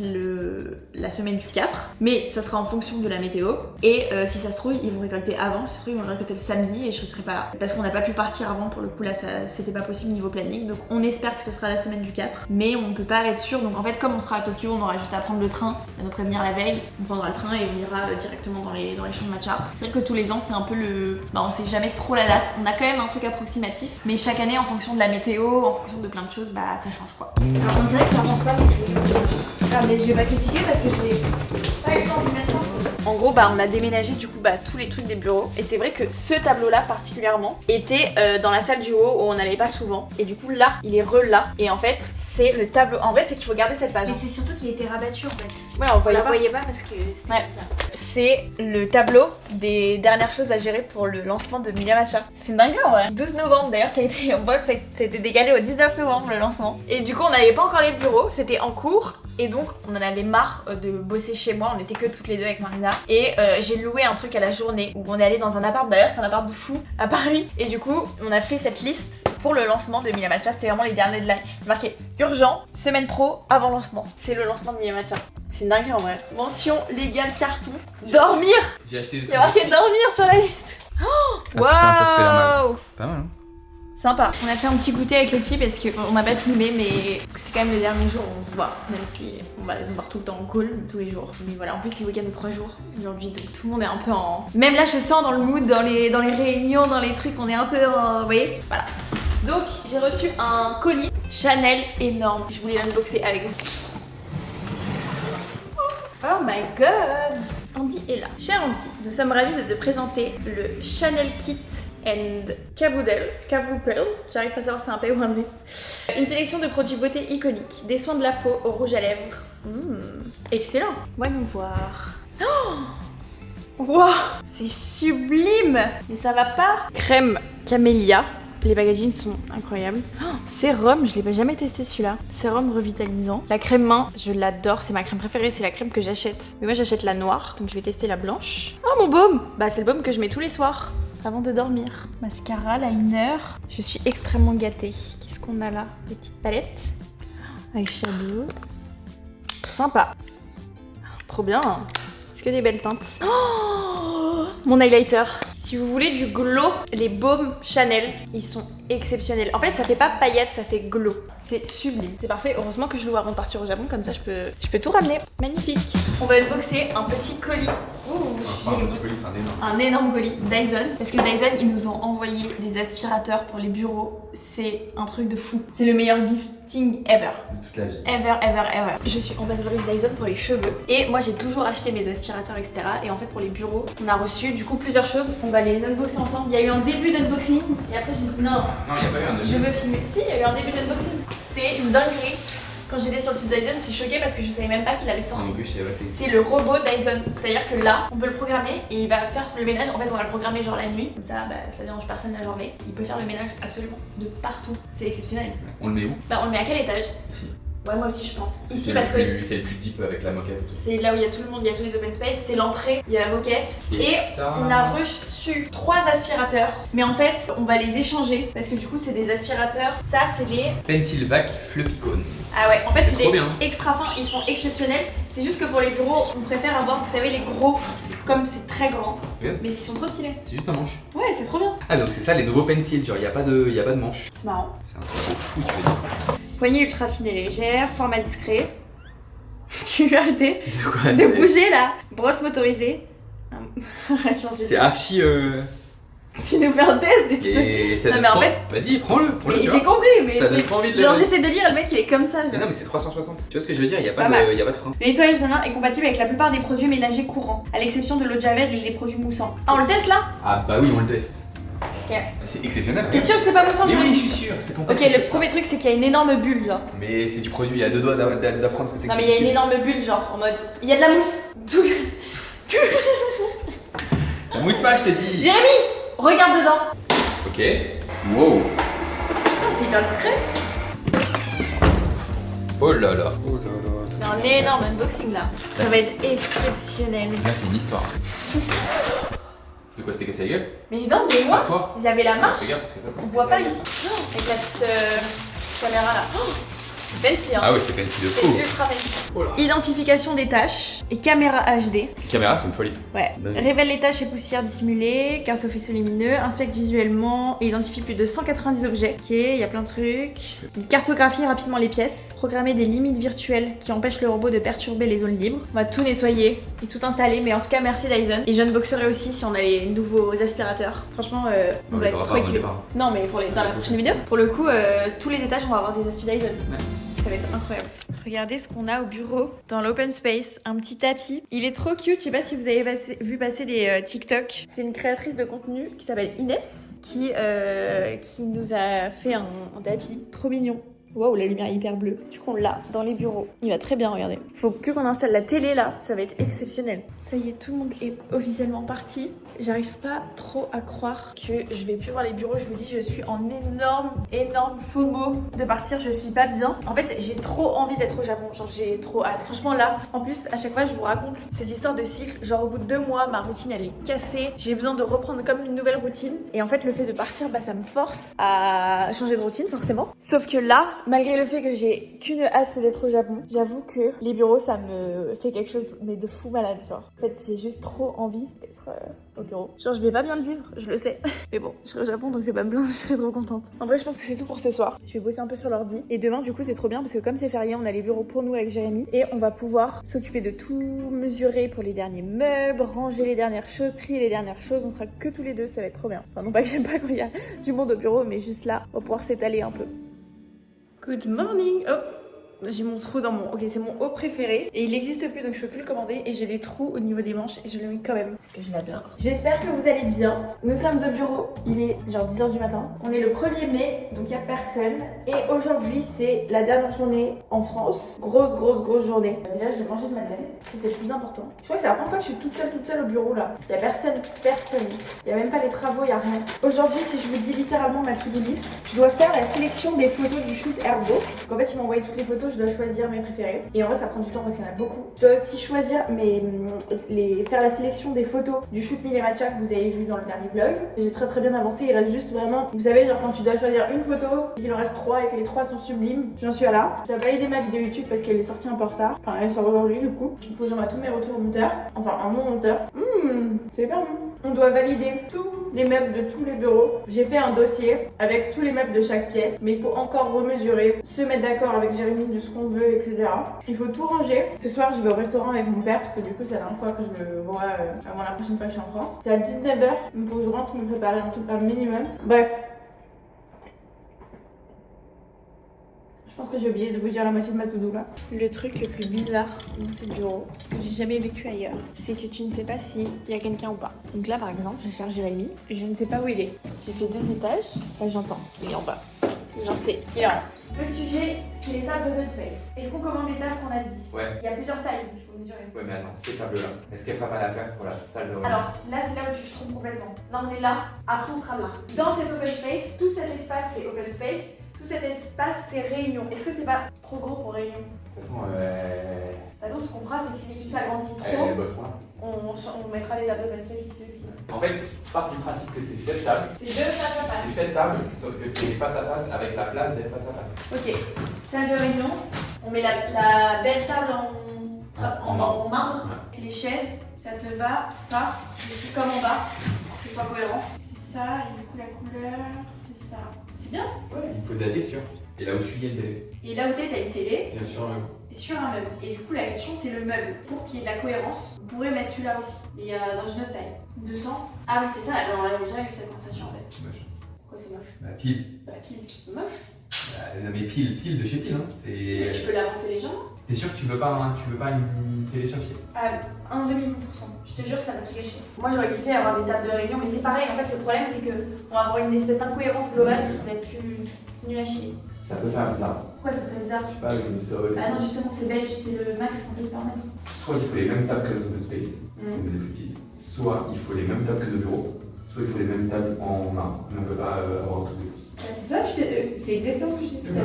A: la semaine du 4, mais ça sera en fonction de la météo. Et si ça se trouve ils vont récolter avant, si ça se trouve ils vont récolter le samedi et je serai pas là. Parce qu'on n'a pas pu partir avant pour le coup là c'était pas possible niveau planning. Donc on espère que ce sera la semaine du 4, mais on peut pas être sûr. Donc en fait comme on sera à Tokyo on aura juste à prendre le train, à nous prévenir la veille, on prendra le train et on ira directement dans les champs de matcha. C'est vrai que tous les ans c'est un peu on sait jamais trop la date, on a quand même un truc approximatif, mais chaque année en fonction de la météo, en fonction de plein de choses, ça change quoi.
N: Alors on dirait que ça avance pas
A: mais je vais pas critiquer parce que j'ai pas eu le temps d'y mettre ça. En gros on a déménagé du coup tous les trucs des bureaux et c'est vrai que ce tableau là particulièrement était dans la salle du haut où on n'allait pas souvent et du coup là il est là et en fait c'est le tableau, en fait c'est qu'il faut garder cette page.
N: Mais c'est surtout qu'il était rabattu en fait.
A: Ouais on
N: la voyait pas parce que c'était
A: c'est le tableau des dernières choses à gérer pour le lancement de Milia Matcha. C'est une dinguerie en vrai. 12 novembre d'ailleurs on voit que ça a été décalé au 19 novembre le lancement et du coup on n'avait pas encore les bureaux, c'était en cours. Et donc on en avait marre de bosser chez moi, on était que toutes les deux avec Marina et j'ai loué un truc à la journée où on est allé dans un appart, d'ailleurs c'est un appart de fou à Paris et du coup on a fait cette liste pour le lancement de Milia Matcha, c'était vraiment les derniers de l'année. Marqué urgent, semaine pro, avant lancement. C'est le lancement de Milia Matcha. C'est une dinguerie en vrai. Mention légale carton. Dormir.
I: J'ai acheté des
A: trucs. Il y a marqué dormir sur la liste. Oh, waouh.
I: Ça se fait la mal. Pas mal hein.
A: Sympa. On a fait un petit goûter avec les filles parce qu'on n'a pas filmé mais c'est quand même les derniers jours où on se voit. Même si on va se voir tout le temps en call, tous les jours. Mais voilà, en plus c'est week-end de 3 jours aujourd'hui donc tout le monde est un peu en... Même là je sens dans le mood, dans les réunions, dans les trucs, on est un peu en... Vous voyez? Voilà. Donc j'ai reçu un colis Chanel énorme. Je voulais l'unboxer avec vous. Oh my god! Andy est là. Cher Andy, nous sommes ravis de te présenter le Chanel Kit and Caboodle, j'arrive pas à savoir si c'est un P ou un D. Une sélection de produits beauté iconiques, des soins de la peau au rouge à lèvres. Excellent. Voyons voir. Oh wow, c'est sublime. Mais ça va pas. Crème camélia. Les packagings sont incroyables. Oh, sérum, je l'ai jamais testé celui-là. Sérum revitalisant. La crème main, je l'adore, c'est ma crème préférée, c'est la crème que j'achète. Mais moi j'achète la noire, donc je vais tester la blanche. Oh mon baume! C'est le baume que je mets tous les soirs avant de dormir. Mascara, liner. Je suis extrêmement gâtée. Qu'est-ce qu'on a là? Des petites palettes. Eyeshadow. Sympa. Trop bien. C'est que des belles teintes. Oh mon highlighter. Si vous voulez du glow, les baumes Chanel, ils sont exceptionnels. En fait, ça fait pas paillettes, ça fait glow. C'est sublime. C'est parfait. Heureusement que je l'ouvre avant de partir au Japon, comme ça je peux tout ramener. Magnifique. On va unboxer un petit colis. Ouh,
I: c'est pas un petit colis, c'est un énorme.
A: Un énorme colis Dyson. Parce que Dyson, ils nous ont envoyé des aspirateurs pour les bureaux. C'est un truc de fou. C'est le meilleur gifting ever.
I: Toute la vie.
A: Ever. Je suis ambassadrice Dyson pour les cheveux. Et moi, j'ai toujours acheté mes aspirateurs, etc. Et en fait, pour les bureaux, on a reçu du coup plusieurs choses. On va les unboxer ensemble. Il y a eu un début d'unboxing. Et après, j'ai dit non.
I: Non, il n'y a pas eu un début.
A: Je veux filmer. Si, il y a eu un début d'unboxing. C'est une dinguerie. Quand j'étais sur le site Dyson, je suis choquée parce que je savais même pas qu'il avait sorti. C'est le robot Dyson. C'est-à-dire que là, on peut le programmer et il va faire le ménage. En fait, on va le programmer genre la nuit. Comme ça, ça dérange personne la journée. Il peut faire le ménage absolument de partout. C'est exceptionnel.
I: On le met où?
A: On le met à quel étage?
I: Ici.
A: Ouais, moi aussi je pense. Ici
I: parce que c'est le plus deep avec la moquette.
A: C'est là où il y a tout le monde, il y a tous les open space, c'est l'entrée, il y a la moquette. Et
I: ça...
A: on a reçu 3 aspirateurs, mais en fait on va les échanger parce que du coup c'est des aspirateurs. Ça c'est les
I: Pencilvac Fluffy Cone.
A: Ah ouais, en fait c'est des
I: bien.
A: extra fins, ils sont exceptionnels. C'est juste que pour les bureaux, on préfère avoir, vous savez, les gros, comme c'est très grand.
I: Oui.
A: Mais ils sont trop stylés.
I: C'est juste un manche.
A: Ouais, c'est trop bien.
I: Ah donc c'est ça les nouveaux pencils, genre y a pas de manche.
A: C'est marrant.
I: C'est un truc de fou, tu veux dire.
A: Poignée ultra fine et légère, format discret. Tu veux arrêter
I: de
A: bouger là. Brosse motorisée. Arrête de changer.
I: C'est archi.
A: Tu nous fais un test
I: et ça
A: non mais en fait.
I: Vas-y, prends-le.
A: J'ai compris, mais.
I: Ça donne pas envie de
A: genre j'essaie de lire, le mec il est comme ça. Genre.
I: Mais non, mais c'est 360. Tu vois ce que je veux dire? Y a pas de frein.
A: Le nettoyage de main est compatible avec la plupart des produits ménagers courants, à l'exception de l'eau de javel et des produits moussants. Ah, on le teste là?
I: Ah bah oui, on le teste.
A: Ok.
I: C'est exceptionnel.
A: T'es sûr que c'est pas moussant?
I: Mais oui, je suis sûr. C'est ton
A: Ok, le premier truc c'est qu'il y a une énorme bulle, genre.
I: Mais c'est du produit, il y a 2 doigts d'apprendre ce que c'est.
A: Non, mais il y a une énorme bulle, genre en mode. Il y a de la mousse.
I: La mousse pas, je t'ai dit.
A: Jérémy, regarde dedans.
I: Ok. Wow.
A: C'est hyper discret.
I: Oh là là.
A: C'est un énorme unboxing là. Ça va être exceptionnel.
I: Là, c'est une histoire. De quoi, c'est cassé la gueule?
A: Mais non, mais moi,
I: toi
A: j'avais la marche.
I: Regarde, parce que ça
A: on voit pas ici. Oh, avec la petite caméra là. Oh, c'est fancy hein.
I: Ah ouais, c'est fancy de fou.
A: C'est ultra fancy. Oh là. Identification des tâches et caméra HD.
I: Caméra, c'est une folie.
A: Ouais. Révèle les tâches et poussières dissimulées, grâce aux faisceaux lumineux, inspecte visuellement et identifie plus de 190 objets. Ok, il y a plein de trucs. Il cartographie rapidement les pièces, programmer des limites virtuelles qui empêchent le robot de perturber les zones libres. On va tout nettoyer et tout installer, mais en tout cas merci Dyson. Et je unboxerai aussi si on a les nouveaux aspirateurs. Franchement, on va être trop équipés. Non, mais dans la prochaine vidéo. Pour le coup, tous les étages on va avoir des aspi Dyson. Ouais. Ça va être incroyable. Regardez ce qu'on a au bureau, dans l'open space, un petit tapis. Il est trop cute, je sais pas si vous avez vu passer des TikTok. C'est une créatrice de contenu qui s'appelle Inès, qui nous a fait un tapis trop mignon. Waouh, la lumière est hyper bleue. Du coup, on l'a dans les bureaux. Il va très bien, regardez. Faut plus qu'on installe la télé là, ça va être exceptionnel. Ça y est, tout le monde est officiellement parti. J'arrive pas trop à croire que je vais plus voir les bureaux. Je vous dis, je suis en énorme FOMO de partir. Je suis pas bien. En fait, j'ai trop envie d'être au Japon. Genre, j'ai trop hâte. Franchement, là, en plus, à chaque fois, je vous raconte ces histoires de cycle. Genre, au bout de 2 mois, ma routine, elle est cassée. J'ai besoin de reprendre comme une nouvelle routine. Et en fait, le fait de partir, ça me force à changer de routine, forcément. Sauf que là, malgré le fait que j'ai qu'une hâte, c'est d'être au Japon, j'avoue que les bureaux, ça me fait quelque chose, mais de fou malade, genre. En fait, j'ai juste trop envie d'être au bureau. Genre, je vais pas bien le vivre, je le sais. Mais bon, je serai au Japon, donc je vais pas me plaindre, je serai trop contente. En vrai, je pense que c'est tout pour ce soir. Je vais bosser un peu sur l'ordi. Et demain, du coup, c'est trop bien, parce que comme c'est férié, on a les bureaux pour nous avec Jérémy. Et on va pouvoir s'occuper de tout mesurer pour les derniers meubles, ranger les dernières choses, trier les dernières choses. On sera que tous les deux, ça va être trop bien. Enfin, non pas que j'aime pas quand il y a du monde au bureau, mais juste là, on va pouvoir s'étaler un peu. Good morning. Oh, j'ai mon trou dans mon... Ok, c'est mon haut préféré. Et il n'existe plus, donc je peux plus le commander. Et j'ai des trous au niveau des manches. Et je le mets quand même, parce que je l'adore. J'espère que vous allez bien. Nous sommes au bureau. Il est genre 10h du matin. On est le 1er mai, donc il n'y a personne. Et aujourd'hui, c'est la dernière journée en France. Grosse journée. Déjà, je vais manger de madeleine. C'est le plus important. Je crois que c'est la première fois que je suis toute seule au bureau, là. Il n'y a personne. Il n'y a même pas les travaux, il n'y a rien. Aujourd'hui, si je vous dis littéralement ma to-do list, je dois faire la sélection des photos du shoot Ergo. Donc en fait, ils m'ont envoyé toutes les photos. Je dois choisir mes préférés. Et en vrai, ça prend du temps parce qu'il y en a beaucoup. Je dois aussi choisir faire la sélection des photos du shoot Mille et Matcha que vous avez vu dans le dernier vlog. J'ai très bien avancé. Il reste juste vraiment, vous savez, genre quand tu dois choisir une photo et qu'il en reste 3 et que les 3 sont sublimes, j'en suis à là. J'ai validé ma vidéo YouTube parce qu'elle est sortie un peu en retard. Enfin, elle sort aujourd'hui du coup. Il faut que j'envoie tous mes retours au monteur. Enfin, un mon monteur. C'est hyper bon. On doit valider tous les meubles de tous les bureaux. J'ai fait un dossier avec tous les meubles de chaque pièce, mais il faut encore remesurer, se mettre d'accord avec Jérémy de ce qu'on veut, etc. Il faut tout ranger. Ce soir, je vais au restaurant avec mon père parce que du coup, c'est la dernière fois que je le vois avant la prochaine fois que je suis en France. C'est à 19h, donc il faut que je rentre me préparer un minimum. Bref. Je pense que j'ai oublié de vous dire la moitié de ma to-do là. Le truc le plus bizarre dans ce bureau, que j'ai jamais vécu ailleurs, c'est que tu ne sais pas s'il y a quelqu'un ou pas. Donc là par exemple, je cherche Jérémy, je ne sais pas où il est. J'ai fait 2 étages, là j'entends, il est en bas. J'en sais, il est en haut. Le sujet, c'est les tables d'open space. Est-ce qu'on commande les tables qu'on a dit?
D: Ouais.
A: Il y a plusieurs tailles, il faut mesurer.
D: Ouais, mais attends, ces tables-là, est-ce qu'elle fera pas l'affaire pour la salle de réunion?
A: Alors là c'est là où tu te trompes complètement. Là on est là, après on sera là. Dans cet open space, tout cet espace c'est open space. Tout cet espace, c'est réunion. Est-ce que c'est pas trop gros pour réunion?
D: De toute façon,
A: ce qu'on fera, c'est que si l'équipe s'agrandit trop,
D: elle bosse pour là.
A: on mettra les tables open space ici aussi.
D: En fait, part du principe que c'est 7 tables.
A: C'est 2 face à face.
D: C'est 7 tables, sauf que c'est face à face avec la place d'être face à face.
A: Ok, salle de réunion, on met la belle table en marbre. Ouais. Les chaises, ça te va, ça, ici comme en bas, pour que ce soit cohérent. C'est ça, et du coup la couleur, c'est ça. C'est bien?
D: Ouais, il faut de la texture. Et là où je suis, il y a une télé.
A: Et là où t'es, t'as une télé.
D: Bien sûr, un meuble.
A: Sur un meuble. Et du coup, la question, c'est le meuble. Pour qu'il y ait de la cohérence, on pourrait mettre celui-là aussi. Et dans une autre taille. 200. Ah oui, c'est ça, on a déjà eu cette conversation en fait.
D: C'est moche.
A: Pourquoi c'est moche?
D: Bah, pile.
A: Bah, pile, c'est moche.
D: Non, mais pile de chez pile, hein.
A: Mais tu peux l'avancer légèrement.
D: T'es sûr que tu veux pas une télé sur pied?
A: Ah, 1,5%. Je te jure, ça va tout gâcher. Moi, j'aurais kiffé avoir des tables de réunion, mais c'est pareil. En fait, le problème, c'est qu'on va avoir une espèce d'incohérence globale qui va être plus nul à chier.
D: Ça peut faire bizarre.
A: Pourquoi ça fait bizarre?
D: Je sais pas, avec une sol.
A: Ah non, justement, c'est beige, c'est le max qu'on peut se permettre.
D: Soit il faut les mêmes tables que les open space, comme les plus petites, soit il faut les mêmes tables que le bureau, soit il faut les mêmes tables en marbre. On ne peut pas avoir tout de plus.
A: C'est ça, c'est exactement ce que je t'ai dit.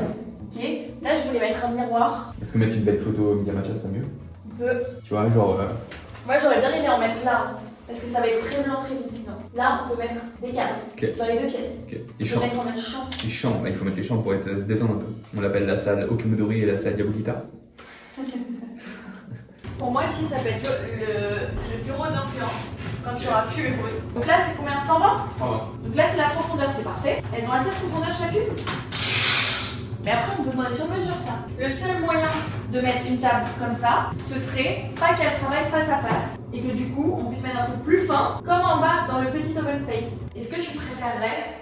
A: Ok, là je voulais mettre un miroir.
D: Est-ce que mettre une belle photo au Media Matcha, c'est pas mieux?
A: On peut.
D: Tu vois, genre.
A: Moi j'aurais bien aimé en mettre là, parce que ça va être très blanc très vite sinon. Là on peut mettre des cadres dans les 2 pièces.
D: Ok.
A: On peut mettre en mode champ.
D: Les champs, il faut mettre les champs pour se détendre un peu. On l'appelle la salle Okumodori et la salle Yabukita.
A: Pour moi ici ça peut être le bureau d'influence quand tu auras plus le bruit. Donc là c'est combien? 120?
D: 120.
A: Donc là c'est la profondeur, c'est parfait. Elles ont assez de profondeur chacune. Mais après on peut demander sur mesure ça. Le seul moyen de mettre une table comme ça, ce serait pas qu'elle travaille face à face et que du coup on puisse mettre un truc plus fin, comme en bas dans le petit open space. Est-ce que tu préférerais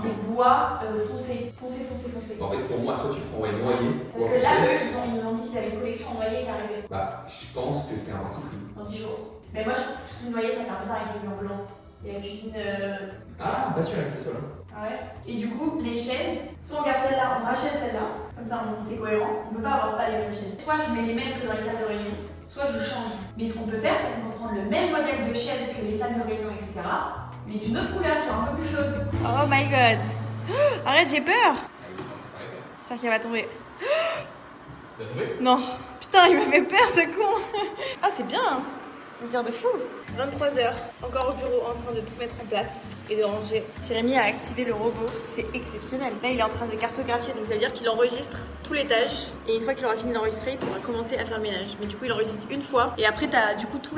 A: des bois foncés?
D: En fait, pour moi, soit tu prends un noyer.
A: Parce que là, eux, ils ont dit qu'ils avaient une collection en noyer qui arrivait.
D: Bah, je pense que c'est un parti pris.
A: Dans 10 jours. Mais moi, je pense que le noyer, ça fait un peu avec le mur blanc. Et la cuisine.
D: Ah, pas sûr avec le sol.
A: Ah ouais. Et du coup, les chaises, soit on garde celle-là, on rachète celle-là. Comme ça, c'est cohérent. On peut pas avoir pas les mêmes chaises. Soit je mets les mêmes que dans les salles de réunion, soit je change. Mais ce qu'on peut faire, c'est qu'on peut prendre le même modèle de chaise que les salles de réunion, etc. Mais d'une autre couleur, genre un peu plus chaude. Oh my god! Arrête, j'ai peur! J'espère qu'elle va tomber.
D: T'as tombé?
A: Non. Putain, il m'a fait peur ce con! Ah, c'est bien! Une heure de fou! 23h, encore au bureau en train de tout mettre en place et de ranger. Jérémy a activé le robot, c'est exceptionnel. Là, il est en train de cartographier, donc ça veut dire qu'il enregistre tout l'étage. Et une fois qu'il aura fini d'enregistrer, il pourra commencer à faire le ménage. Mais du coup, il enregistre une fois. Et après, t'as du coup tout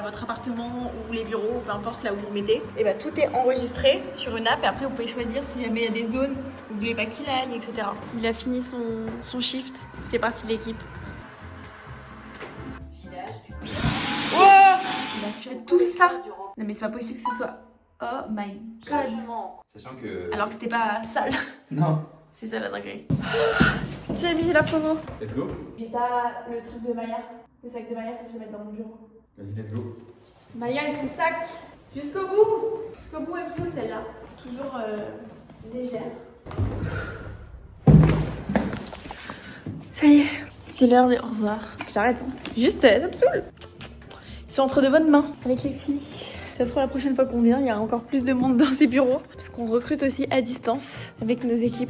A: votre appartement ou les bureaux, ou peu importe là où vous le mettez. Et bah, tout est enregistré sur une app. Et après, vous pouvez choisir si jamais il y a des zones où vous voulez pas qu'il aille, etc. Il a fini son shift, il fait partie de l'équipe. Il a aspiré tout ça. Non mais c'est pas possible que ce soit. Oh my god.
D: Sachant que.
A: Alors que c'était pas sale.
D: Non.
A: C'est ça la dinguerie. J'ai mis la photo.
D: Let's go.
A: J'ai pas le truc de Maya. Le sac de Maya, faut que je le mette dans mon bureau.
D: Vas-y, let's go.
A: Maya et son sac. Jusqu'au bout. Jusqu'au bout, elle me saoule celle-là. Toujours légère. Ça y est. C'est l'heure de au revoir. J'arrête. Hein. Juste, ça me saoule. Ils sont entre de bonnes mains avec les filles. Ça sera la prochaine fois qu'on vient, il y a encore plus de monde dans ces bureaux. Parce qu'on recrute aussi à distance avec nos équipes.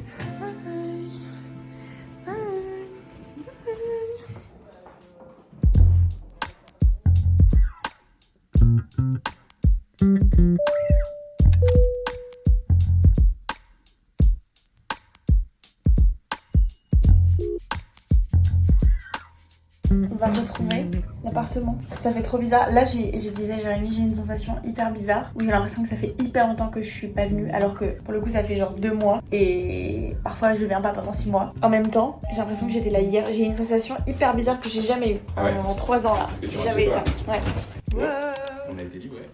A: On va retrouver l'appartement. Ça fait trop bizarre. Là, je disais, Jérémy, j'ai une sensation hyper bizarre où j'ai l'impression que ça fait hyper longtemps que je suis pas venue, alors que pour le coup, ça fait genre 2 mois et parfois je viens pas pendant 6 mois. En même temps, j'ai l'impression que j'étais là hier. J'ai une sensation hyper bizarre que j'ai jamais eue en 3 ans là. J'ai jamais eu ça. Ouais.
H: On a été libre, ouais.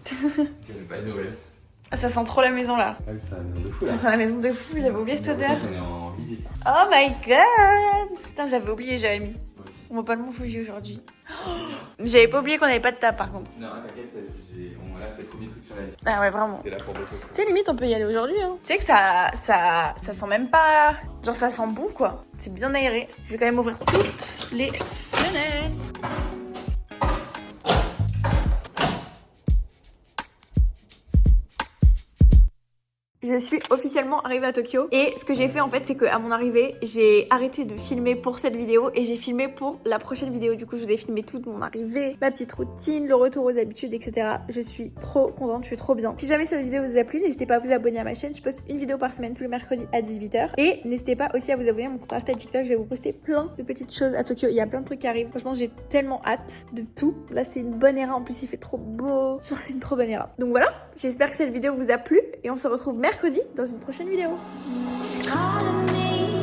H: J'avais pas de Noël.
A: Ça sent trop la maison là.
H: Ah, c'est la maison de fou là.
A: Ça sent la maison de fou, j'avais oublié cette odeur.
H: On est en visite.
A: Oh my god! Putain, j'avais oublié, Jérémy. On va pas le Mont Fuji aujourd'hui. Oh, j'avais pas oublié qu'on avait pas de table par contre.
H: Non, t'inquiète, là c'est le premier truc sur la liste.
A: Ah ouais, vraiment.
H: C'était là pour bosser.
A: Tu sais, limite, on peut y aller aujourd'hui. Hein. Tu sais que ça sent même pas. Genre, ça sent bon quoi. C'est bien aéré. Je vais quand même ouvrir toutes les fenêtres. Je suis officiellement arrivée à Tokyo et ce que j'ai fait en fait c'est qu'à mon arrivée j'ai arrêté de filmer pour cette vidéo et j'ai filmé pour la prochaine vidéo. Du coup je vous ai filmé toute mon arrivée, ma petite routine, le retour aux habitudes, etc. Je suis trop contente, je suis trop bien. Si jamais cette vidéo vous a plu, n'hésitez pas à vous abonner à ma chaîne. Je poste une vidéo par semaine tous les mercredis à 18h. Et n'hésitez pas aussi à vous abonner à mon compte Insta et TikTok. Je vais vous poster plein de petites choses à Tokyo. Il y a plein de trucs qui arrivent. Franchement j'ai tellement hâte de tout. Là c'est une bonne era, en plus il fait trop beau. Genre c'est une trop bonne era. Donc voilà, j'espère que cette vidéo vous a plu et on se retrouve mercredi dans une prochaine vidéo.
F: Calling me